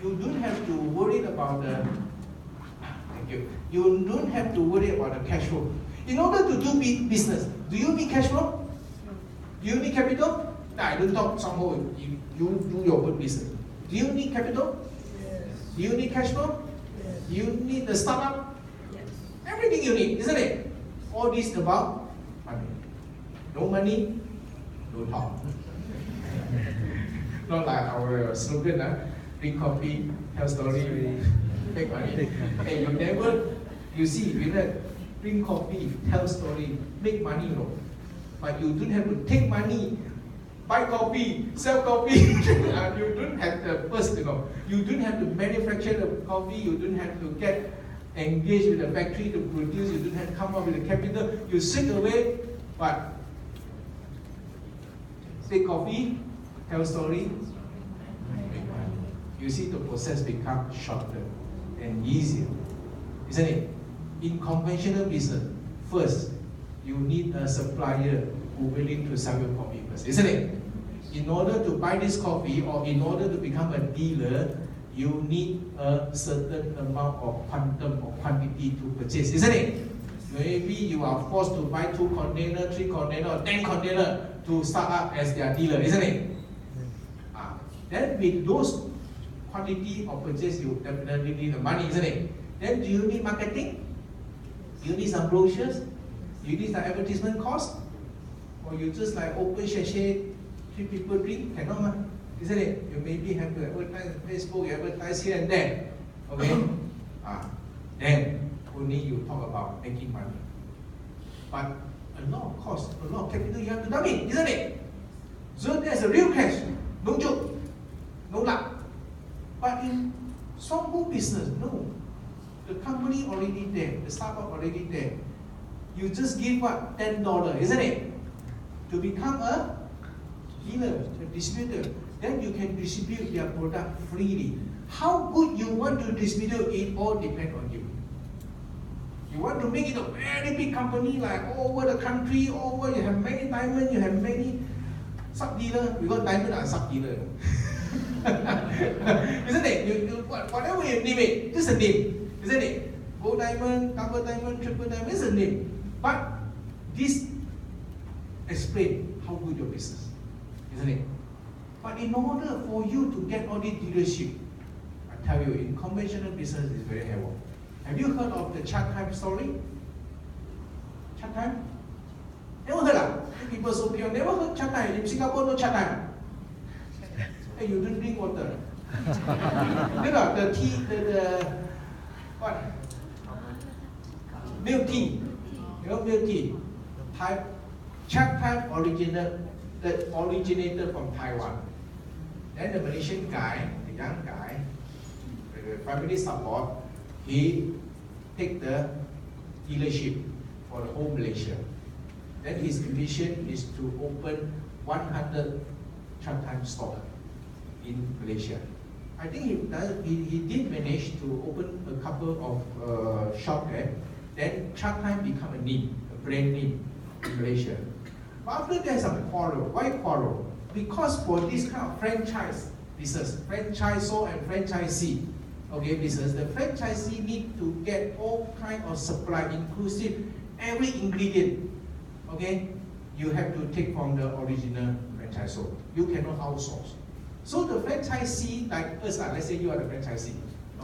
Speaker 1: You don't have to worry about the. Thank you. You don't have to worry about the cash flow. In order to do business, do you need cash flow? Do you need capital? No, I don't talk somehow. You do your own business. Do you need capital? Yes. Do you need cash flow? Yes. Do you need the startup? Yes. Everything you need, isn't it? All this about money. No money, no talk. Not like our slogan, drink coffee, tell story, make money. Hey, you see, we let drink coffee, tell story, make money, you know. But you don't have to take money, buy coffee, sell coffee. You don't have the first, you know. You don't have to manufacture the coffee. You don't have to get engaged with the factory to produce. You don't have to come up with the capital. You sit away, but take coffee, tell story, make money. You see the process become shorter and easier, isn't it? In conventional business, first, you need a supplier who willing to sell your coffee first, isn't it? In order to buy this coffee or in order to become a dealer, you need a certain amount of quantum or quantity to purchase, isn't it? Maybe you are forced to buy 2 containers, 3 containers, or 10 containers to start up as their dealer, isn't it? Then with those quantity of purchase, you definitely need the money, isn't it? Then do you need marketing? Do you need some brochures? You need the advertisement cost? Or you just like open sachet, 3 people drink? Cannot, isn't it? You maybe have to advertise on Facebook, you advertise here and there. Okay? Then only you talk about making money. But a lot of cost, a lot of capital you have to dump in, isn't it? So there's a real cash, no joke, no luck. But in Songbo business, no. The company already there, the startup already there. You just give what? $10, isn't it? To become a dealer, a distributor. Then you can distribute their product freely. How good you want to distribute, it all depends on you. You want to make it a very big company, like all over the country, all over, you have many diamonds, you have many sub-dealer. We got diamond and sub-dealer. Isn't it? Whatever you name it, just a name. Isn't it? Gold diamond, double diamond, triple diamond, is a name. But this explains how good your business, isn't it? But in order for you to get all this dealership, I tell you, in conventional business, it's very heavy. Have you heard of the Chat Time story? Chat Time? Never heard? People so pure, never heard Chat Time. In Singapore, no Chat Time. Hey, you don't drink water. You know, the tea, what? Milk tea. You know, milk tea. Chat Time originated from Taiwan. Then the Malaysian guy, the young guy, the family support, he take the dealership for the whole Malaysia. Then his vision is to open 100 Chat Time stores in Malaysia. I think he did manage to open a couple of shops there. Then Chat Time become a name, a brand name in Malaysia. But after there's some quarrel. Why quarrel? Because for this kind of franchise business, franchisor and franchisee, okay, business, the franchisee need to get all kind of supply, inclusive every ingredient. Okay, you have to take from the original franchisor. You cannot outsource. So the franchisee, like us, let's say you are the franchisee,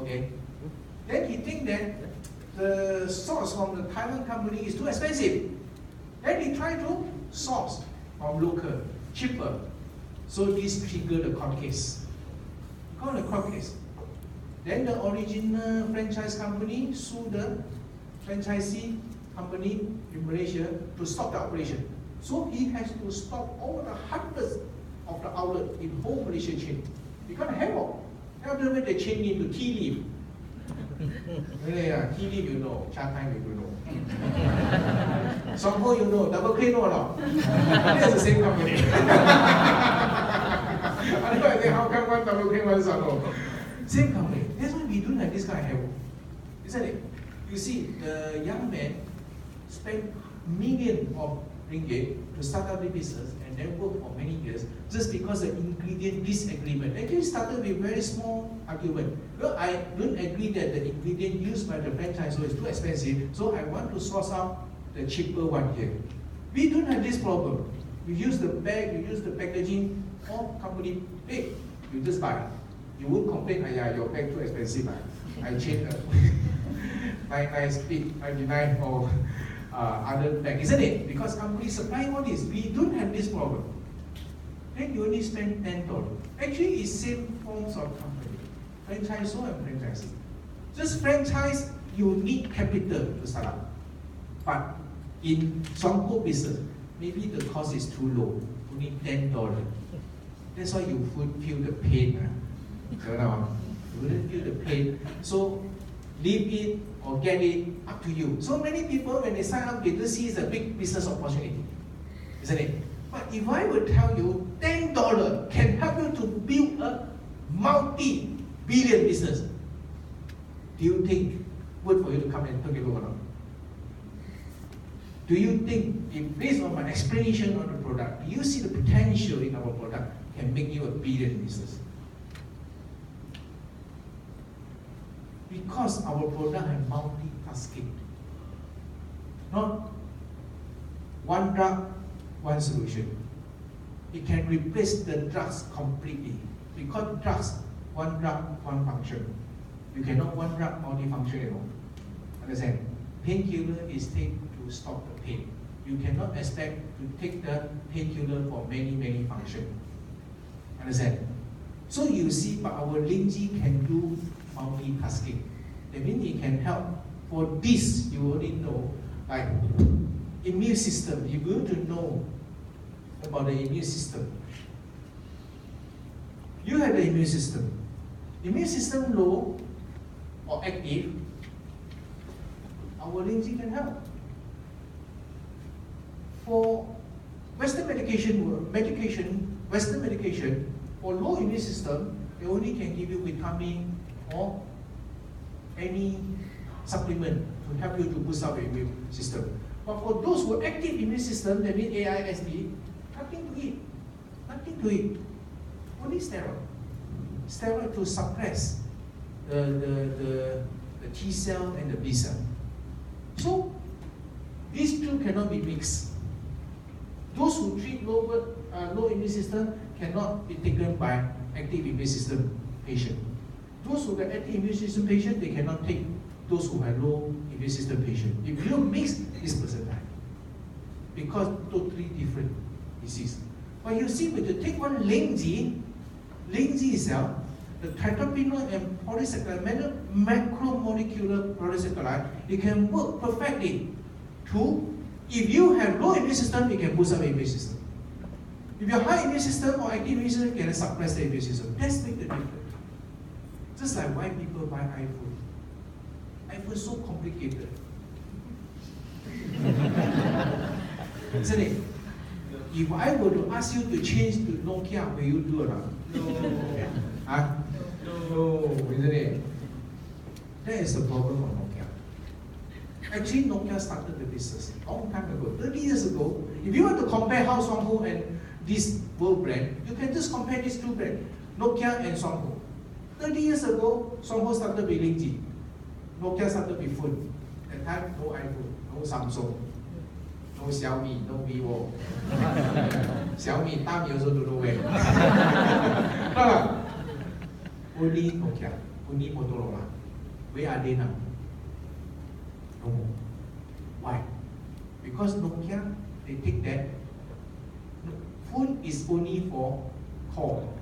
Speaker 1: okay, then he think that the source from the Taiwan company is too expensive. Then he try to source from local, cheaper. So this triggered the court case. Call the court case. Then the original franchise company sued the franchisee company in Malaysia to stop the operation. So he has to stop all the hundreds of the outlet in whole Malaysia chain. He got a havoc. After that, they changed it to tea leaf. Yeah, tea leaf you know, Cha Time you know. Songho you know, Double K know or not? It's the same company. Otherwise, how come one Double K, one Songho? Same company. That's why we don't have this kind of havoc. Isn't it? You see, the young man spent millions of ringgit to start up the business and then work for many years just because the ingredient disagreement. Actually started with very small argument. Well, I don't agree that the ingredient used by the franchisor is too expensive, so I want to source out the cheaper one here. We don't have this problem. You use the bag, you use the packaging, all company pay. You just buy. You won't complain, yeah, your bag too expensive. I changed 99 or other bag, isn't it? Because companies supply all this. We don't have this problem. Then you only spend $10. Actually, it's same forms of company. Franchisor and franchisee. Just franchise, you need capital to start up. But in Songho business, maybe the cost is too low, only $10. That's why you would feel the pain. You wouldn't feel the pain. So leave it or get it, up to you. So many people, when they sign up, they just see it's a big business opportunity, isn't it? But if I would tell you $10 can help you to build a multi-billion business, do you think worth for you to come and take a look or not? Do you think, if based on my explanation of the product, do you see the potential in our product can make you a billion business? Because our product has multitasking. Not one drug, one solution. It can replace the drugs completely. Because drugs, one drug, one function. You cannot one drug, multi-function at all. Understand? Painkiller is taken to stop the pain. You cannot expect to take the painkiller for many, many functions. Understand? So you see, but our Linji can do multitasking. That means it can help. For this, you already know, like immune system, you're going to know about the immune system. You have the immune system. Immune system low or active, our Linji can help. For Western Western medication, for low immune system, they only can give you vitamin or any supplement to help you to boost up your immune system. But for those who are active immune system, that means AISD, nothing to eat. Nothing to eat. Only steroid. Steroid to suppress the T cell and the B cell. So these two cannot be mixed. Those who treat low immune system cannot be taken by active immune system patient. Those who have active immune system patient, they cannot take those who have low immune system patient. If you mix, this person die. Because totally different disease. But you see, when you take one Linji itself, the terpenoid and polysaccharide, macromolecular polysaccharide, it can work perfectly to, if you have low immune system, it can boost up the immune system. If you have high immune system or active immune system, it can suppress the immune system. That's make the difference. Just like why people buy iPhone. iPhone is so complicated. Isn't it? If I were to ask you to change to Nokia, will you do or not?
Speaker 2: No.
Speaker 1: Huh? No, isn't it? That is the problem of Nokia. Actually, Nokia started the business a long time ago, 30 years ago. If you want to compare how Songho and this world brand, you can just compare these two brands, Nokia and Songho. 30 years ago, Songho started with Linji. Nokia started with phone. At that time, no iPhone, no Samsung, no Xiaomi, no Vivo. Xiaomi, time you also don't know where. Only Nokia, only Motorola. Where are they now? No more. Why? Because Nokia, they think that phone is only for call.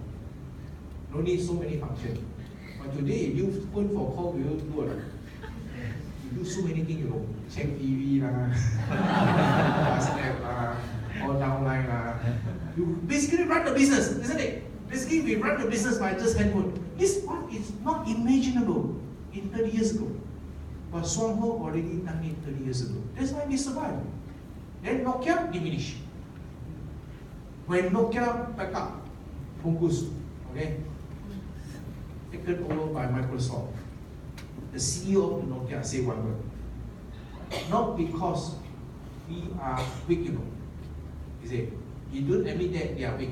Speaker 1: No need so many functions. But today, if you phone for call, we will do it. You do so many things, you know, check TV lah, WhatsApp lah, or downline lah. You basically run the business, isn't it? Basically, we run the business by just handphone. This one is not imaginable in 30 years ago. But Songho already done it 30 years ago. That's why we survived. Then Nokia diminished. When Nokia back up, Pungus, okay, taken over by Microsoft, the CEO of the Nokia said one word. Not because we are weak, you know. He said, he don't admit that they are weak.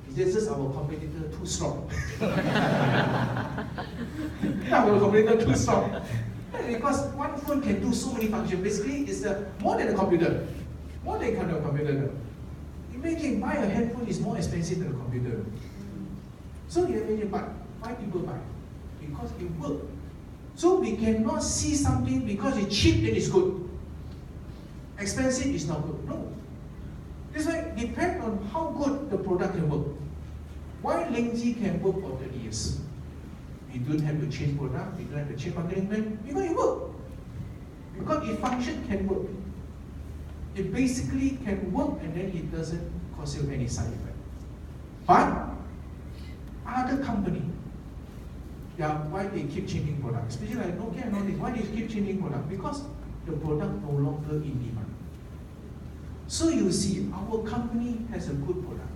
Speaker 1: It's just our competitor too strong. Our competitor too strong. Because one phone can do so many functions. Basically, it's more than a computer. More than a computer. Imagine, buy a handphone is more expensive than a computer. So you imagine, but why people buy? Because it works. So we cannot see something because it's cheap, then it's good. Expensive is not good. No. That's why it depends on how good the product can work. Why Lingji can work for 30 years? We don't have to change product, we don't have to change marketing plan, because it works. Because it function can work. It basically can work and then it doesn't cause you any side effect. But other company, yeah, why they keep changing product? Especially like Nokia and all this, why they keep changing product? Because the product no longer in demand. So you see, our company has a good product.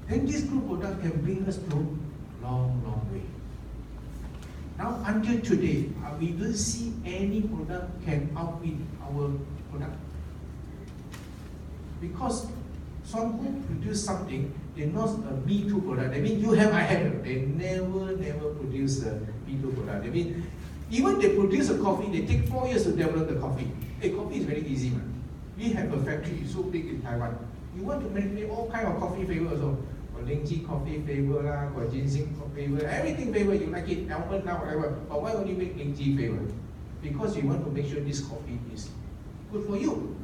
Speaker 1: Then this good product can bring us to long way. Now until today, we don't see any product can outbid our product. Because some who produce something, they're not a Me Too product. That means you have, I have. They never produce a Me Too product. That means even they produce a coffee, they take 4 years to develop the coffee. Hey, coffee is very easy, man. We have a factory so big in Taiwan. You want to make all kind of coffee flavor also. Got Lingji coffee flavor lah, got ginseng flavor, everything flavor you like it, almond now, whatever. But why only make Lingji flavor? Because you want to make sure this coffee is good for you.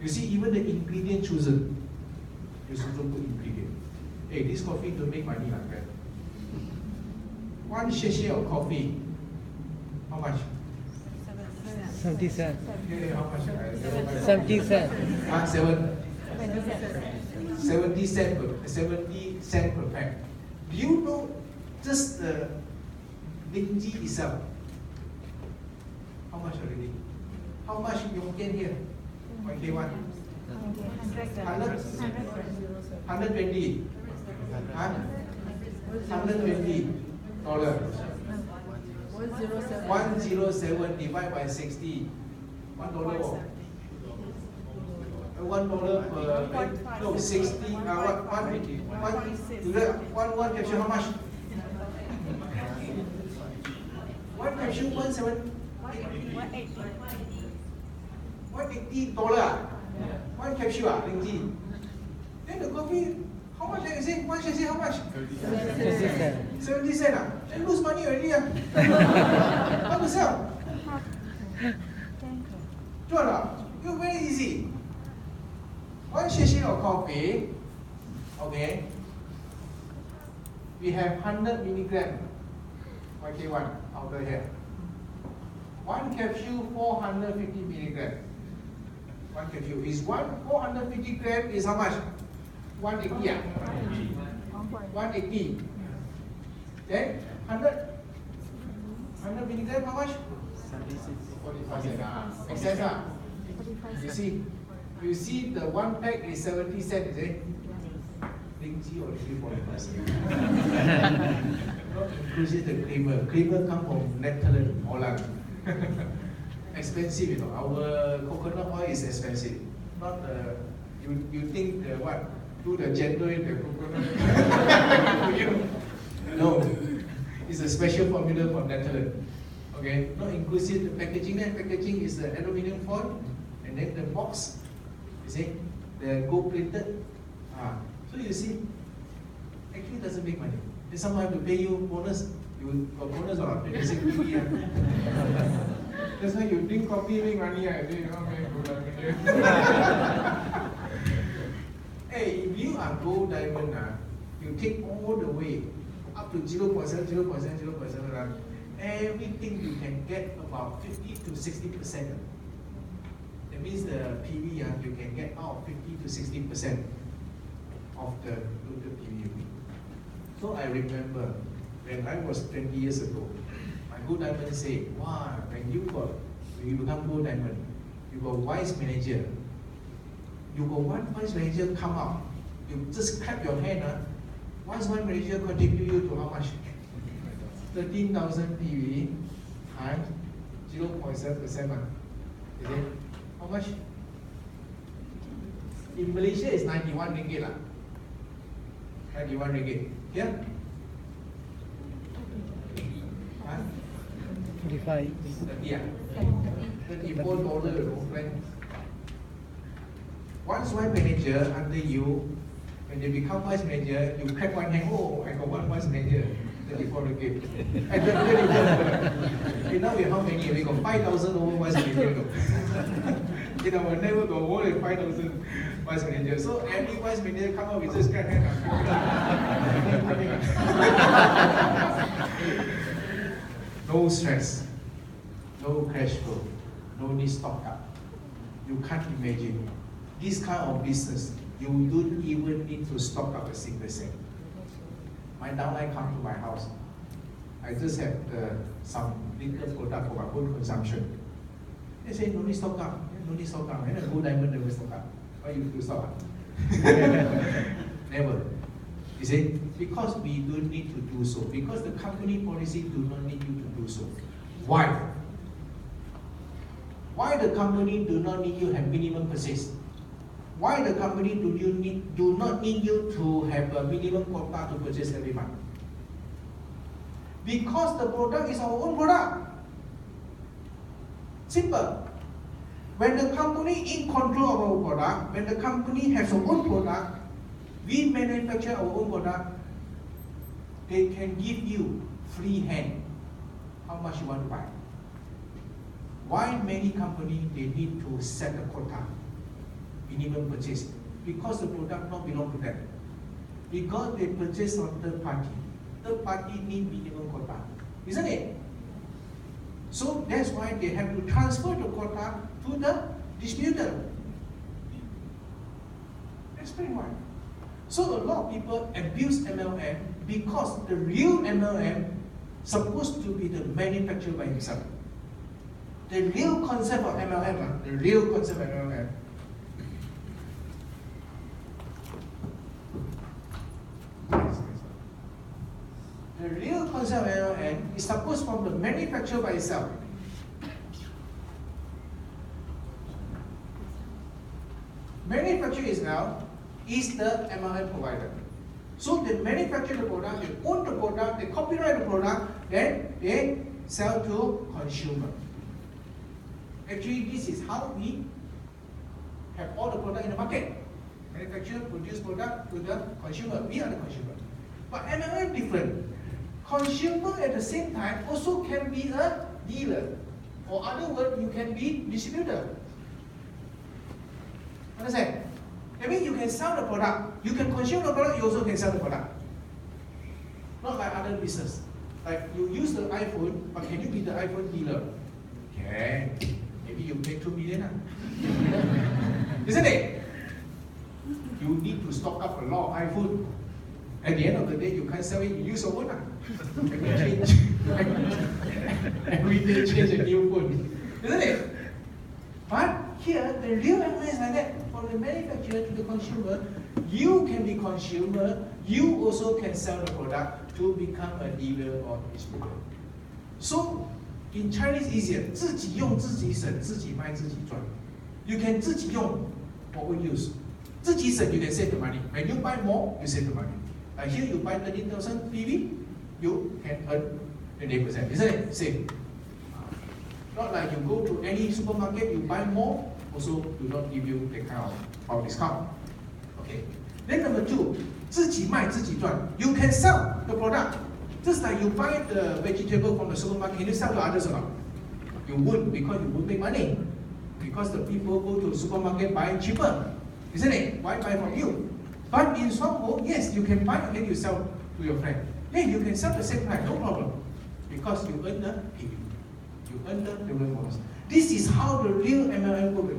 Speaker 1: You see, even the ingredient chosen, you also put ingredient. Hey, this coffee don't make money like that. One share of coffee, how much?
Speaker 2: 70 cents.
Speaker 1: Yeah, how much?
Speaker 2: 70 cents.
Speaker 1: 70 cents per pack. Do you know just the Lingji itself? How much already? How much you get here? YK1? 120. Huh? $120. 107 divided by 60. $1. $1 per no 60. One capsule how much? One capsule $180. One capsule Lingji. Then the coffee, how much did I say? One share how much? 70 cents. Then lose money already. How to sell? You're very easy. One share of coffee, okay, we have 100 milligram YK1 out here. One capsule 450 milligram. One capsule is 450 gram is how much? 180. 180. Then 100 milligram how much? 45 cents. Excess. You see the one pack is 70 cents, is it? Lingji already 45 cents. Not inclusive the creamer. Creamer come from Netherlands, Holland. Expensive, you know. Our coconut oil is expensive. Not you think the what? Do the gender in the coconut? No, it's a special formula for Netherlands. Okay, not inclusive the packaging. Then packaging is the aluminium foil, and then the box. You see, the gold plated. So you see, actually doesn't make money. Then someone have to pay you bonus. You got bonus or not? That's why you drink coffee, make money. Hey, if you are gold diamond, you take all the way up up to 0.7, 0.7, 0.7, everything you can get about 50 to 60%. That means the PV, you can get out 50 to 60% of the total PV. So I remember when I was 20 years ago, my Gold Diamond said, wow, when you become Gold Diamond, you got vice manager. You got one vice manager come up, you just clap your hand, vice manager contribute you to how much? 13,000 PV times 0.7%. Is it? How much? In Malaysia, it's 91 ringgit. 91 ringgit. Here?
Speaker 2: 35.
Speaker 1: 30, $34, right? Once vice manager under you, when they become vice manager, you clap one hand, oh, I got one vice manager, 34 ringgit. And then 34. Okay, now we how many? We got 5,000 over vice manager. In our network, got more than 5,000 vice managers. So every vice manager come up with just clap hand. No stress, no cash flow, no need stock up. You can't imagine. This kind of business, you don't even need to stock up a single cent. My downline come to my house. I just have some little product for my own consumption. They say, no need stock up, no need stock up. And a Gold Diamond never stock up. Why you do stock up? Never. You see? Because we don't need to do so. Because the company policy do not need you to do so. Why? Why the company do not need you to have minimum purchase? Why the company do not need you to have a minimum quota to purchase every month? Because the product is our own product. Simple. When the company in control of our product, when the company has our own product, we manufacture our own product, they can give you free hand how much you want to buy. Why many companies they need to set a quota, minimum purchase? Because the product not belong to them. Because they purchase from third party. Third party need minimum quota, isn't it? So that's why they have to transfer the quota to the distributor. Explain why. So a lot of people abuse MLM because the real MLM supposed to be the manufacturer by himself. The real concept of MLM, the real concept of MLM. The real concept of MLM is supposed from the manufacturer by itself. Manufacturer is the MLM provider. So they manufacture the product, they own the product, they copyright the product, then they sell to consumer. Actually, this is how we have all the product in the market. Manufacturer, produce product to the consumer. We are the consumer. But MLM different. Consumer at the same time also can be a dealer. Or other word, you can be distributor. Understand? I mean, you can sell the product, you can consume the product, you also can sell the product. Not like other business. Like you use the iPhone, but can you be the iPhone dealer? Can. Maybe you pay 2 million. Isn't it? You need to stock up a lot of iPhone. At the end of the day, you can't sell it, you use your own. Every day change a new phone. Isn't it? But here, the real MLM is like that. From the manufacturer to the consumer, you can be consumer, you also can sell the product to become a dealer or distributor. So, in Chinese easier, 自己用自己省，自己卖自己赚. You can 自己用 for own use. 自己省 you can save the money. When you buy more, you save the money. Like here you buy 30,000 PV, you can earn 28%. Isn't it? Same. Not like you go to any supermarket, you buy more, also do not give you that kind of discount. Okay. Then number two, 自己卖自己赚. You can sell the product. Just like you buy the vegetable from the supermarket, can you sell to others or not? You won't, because you won't make money. Because the people go to the supermarket buy cheaper. Isn't it? Why buy from you? But in Songho, yes, you can buy and then you sell to your friend. Yeah, you can sell the same price, no problem. Because you earn the PV. You earn the dividend bonus. This is how the real MLM works.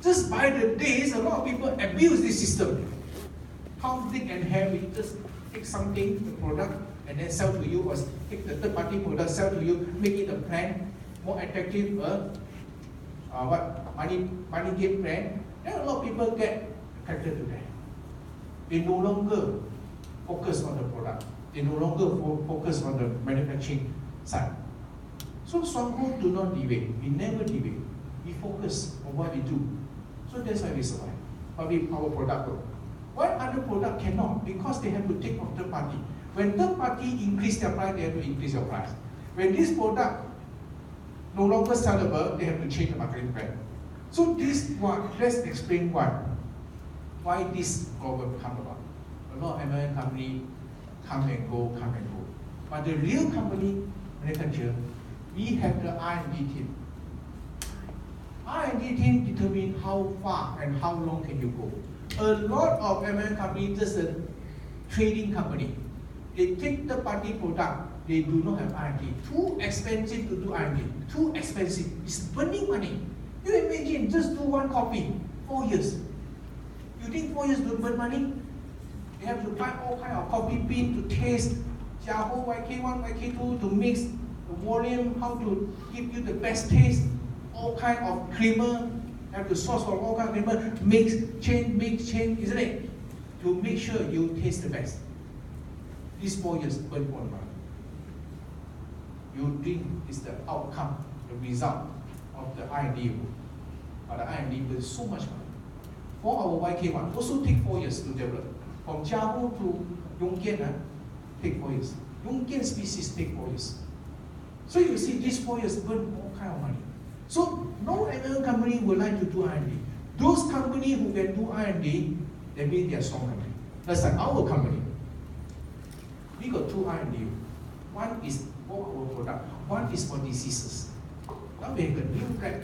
Speaker 1: Just by the days, a lot of people abuse this system. How Dick and Harry just take something, the product, and then sell to you, or take the third party product, sell to you, make it a plan, more attractive, money game plan. Then a lot of people get attracted to that. They no longer focus on the product. They no longer focus on the manufacturing side. So Swanghong do not deviate. We never deviate. We focus on what we do. So that's why we survive. But we our product grow. Why other product cannot? Because they have to take from third party. When third party increase their price, they have to increase your price. When this product no longer sellable, they have to change the marketing plan. So this one, let's explain why this problem come about. A lot of MLM company come and go. But the real company manufacturer, we have the R&D team. R&D team determine how far and how long can you go. A lot of MLM companies, just a trading company, they take the party product, they do not have R&D. Too expensive to do R&D. Too expensive. It's burning money. You imagine, just do one copy, 4 years. You think 4 years don't burn money? They have to buy all kind of coffee bean to taste, Jiahu YK1, YK2 to mix the volume, how to give you the best taste, all kind of creamer, have to source from all kind of creamer, mix, change, isn't it? To make sure you taste the best. These 4 years burn all the money. You think it's the outcome, the result of the R&D work. But the R&D burns so much money. For our YK1, also take 4 years to develop. From Jiahu to Yongkian, take 4 years. Yongkian species take 4 years. So you see, these 4 years burn all kind of money. So no MLM company would like to do R&D. Those companies who can do R&D, that means they are strong company. That's like our company. We got 2 R&D. One is for our product. One is for diseases. Now we have a new track,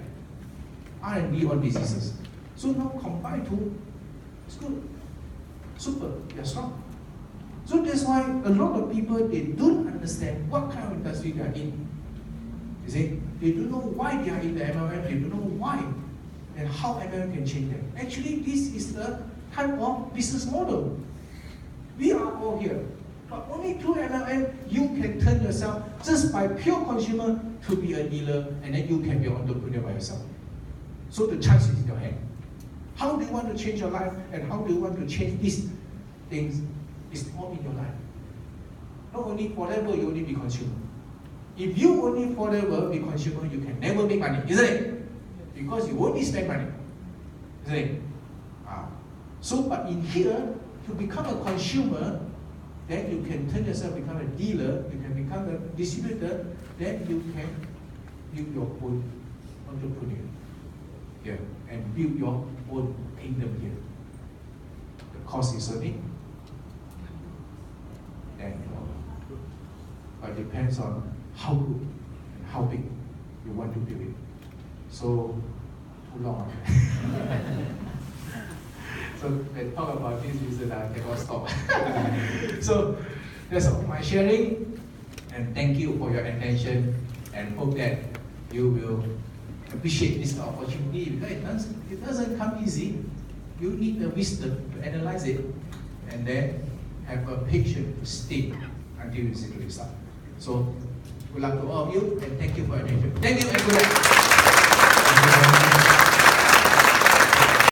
Speaker 1: R&D on diseases. So now combine 2, it's good. Super, they're strong. So that's why a lot of people, they don't understand what kind of industry they are in. You see, they don't know why they are in the MLM, they don't know why and how MLM can change them. Actually, this is the type of business model. We are all here. But only through MLM, you can turn yourself just by pure consumer to be a dealer, and then you can be an entrepreneur by yourself. So the chance is in your hand. How do you want to change your life, and how do you want to change these things? It's all in your life. Not only forever, you only be consumer. If you only forever be consumer, you can never make money, isn't it? Because you only spend money, isn't it? So, but in here, to become a consumer, then you can turn yourself, become a dealer, you can become a distributor, then you can build your own entrepreneur here and build your own kingdom here. The cost is only, and but it depends on how good and how big you want to build it. So, too long. So when talk about this reason, I cannot stop. So that's all my sharing, and thank you for your attention, and hope that you will appreciate this opportunity, because it doesn't come easy. You need the wisdom to analyze it, and then have a patience to stay until you see the result. So good luck to all of you, and thank you for your attention. Thank you and good luck.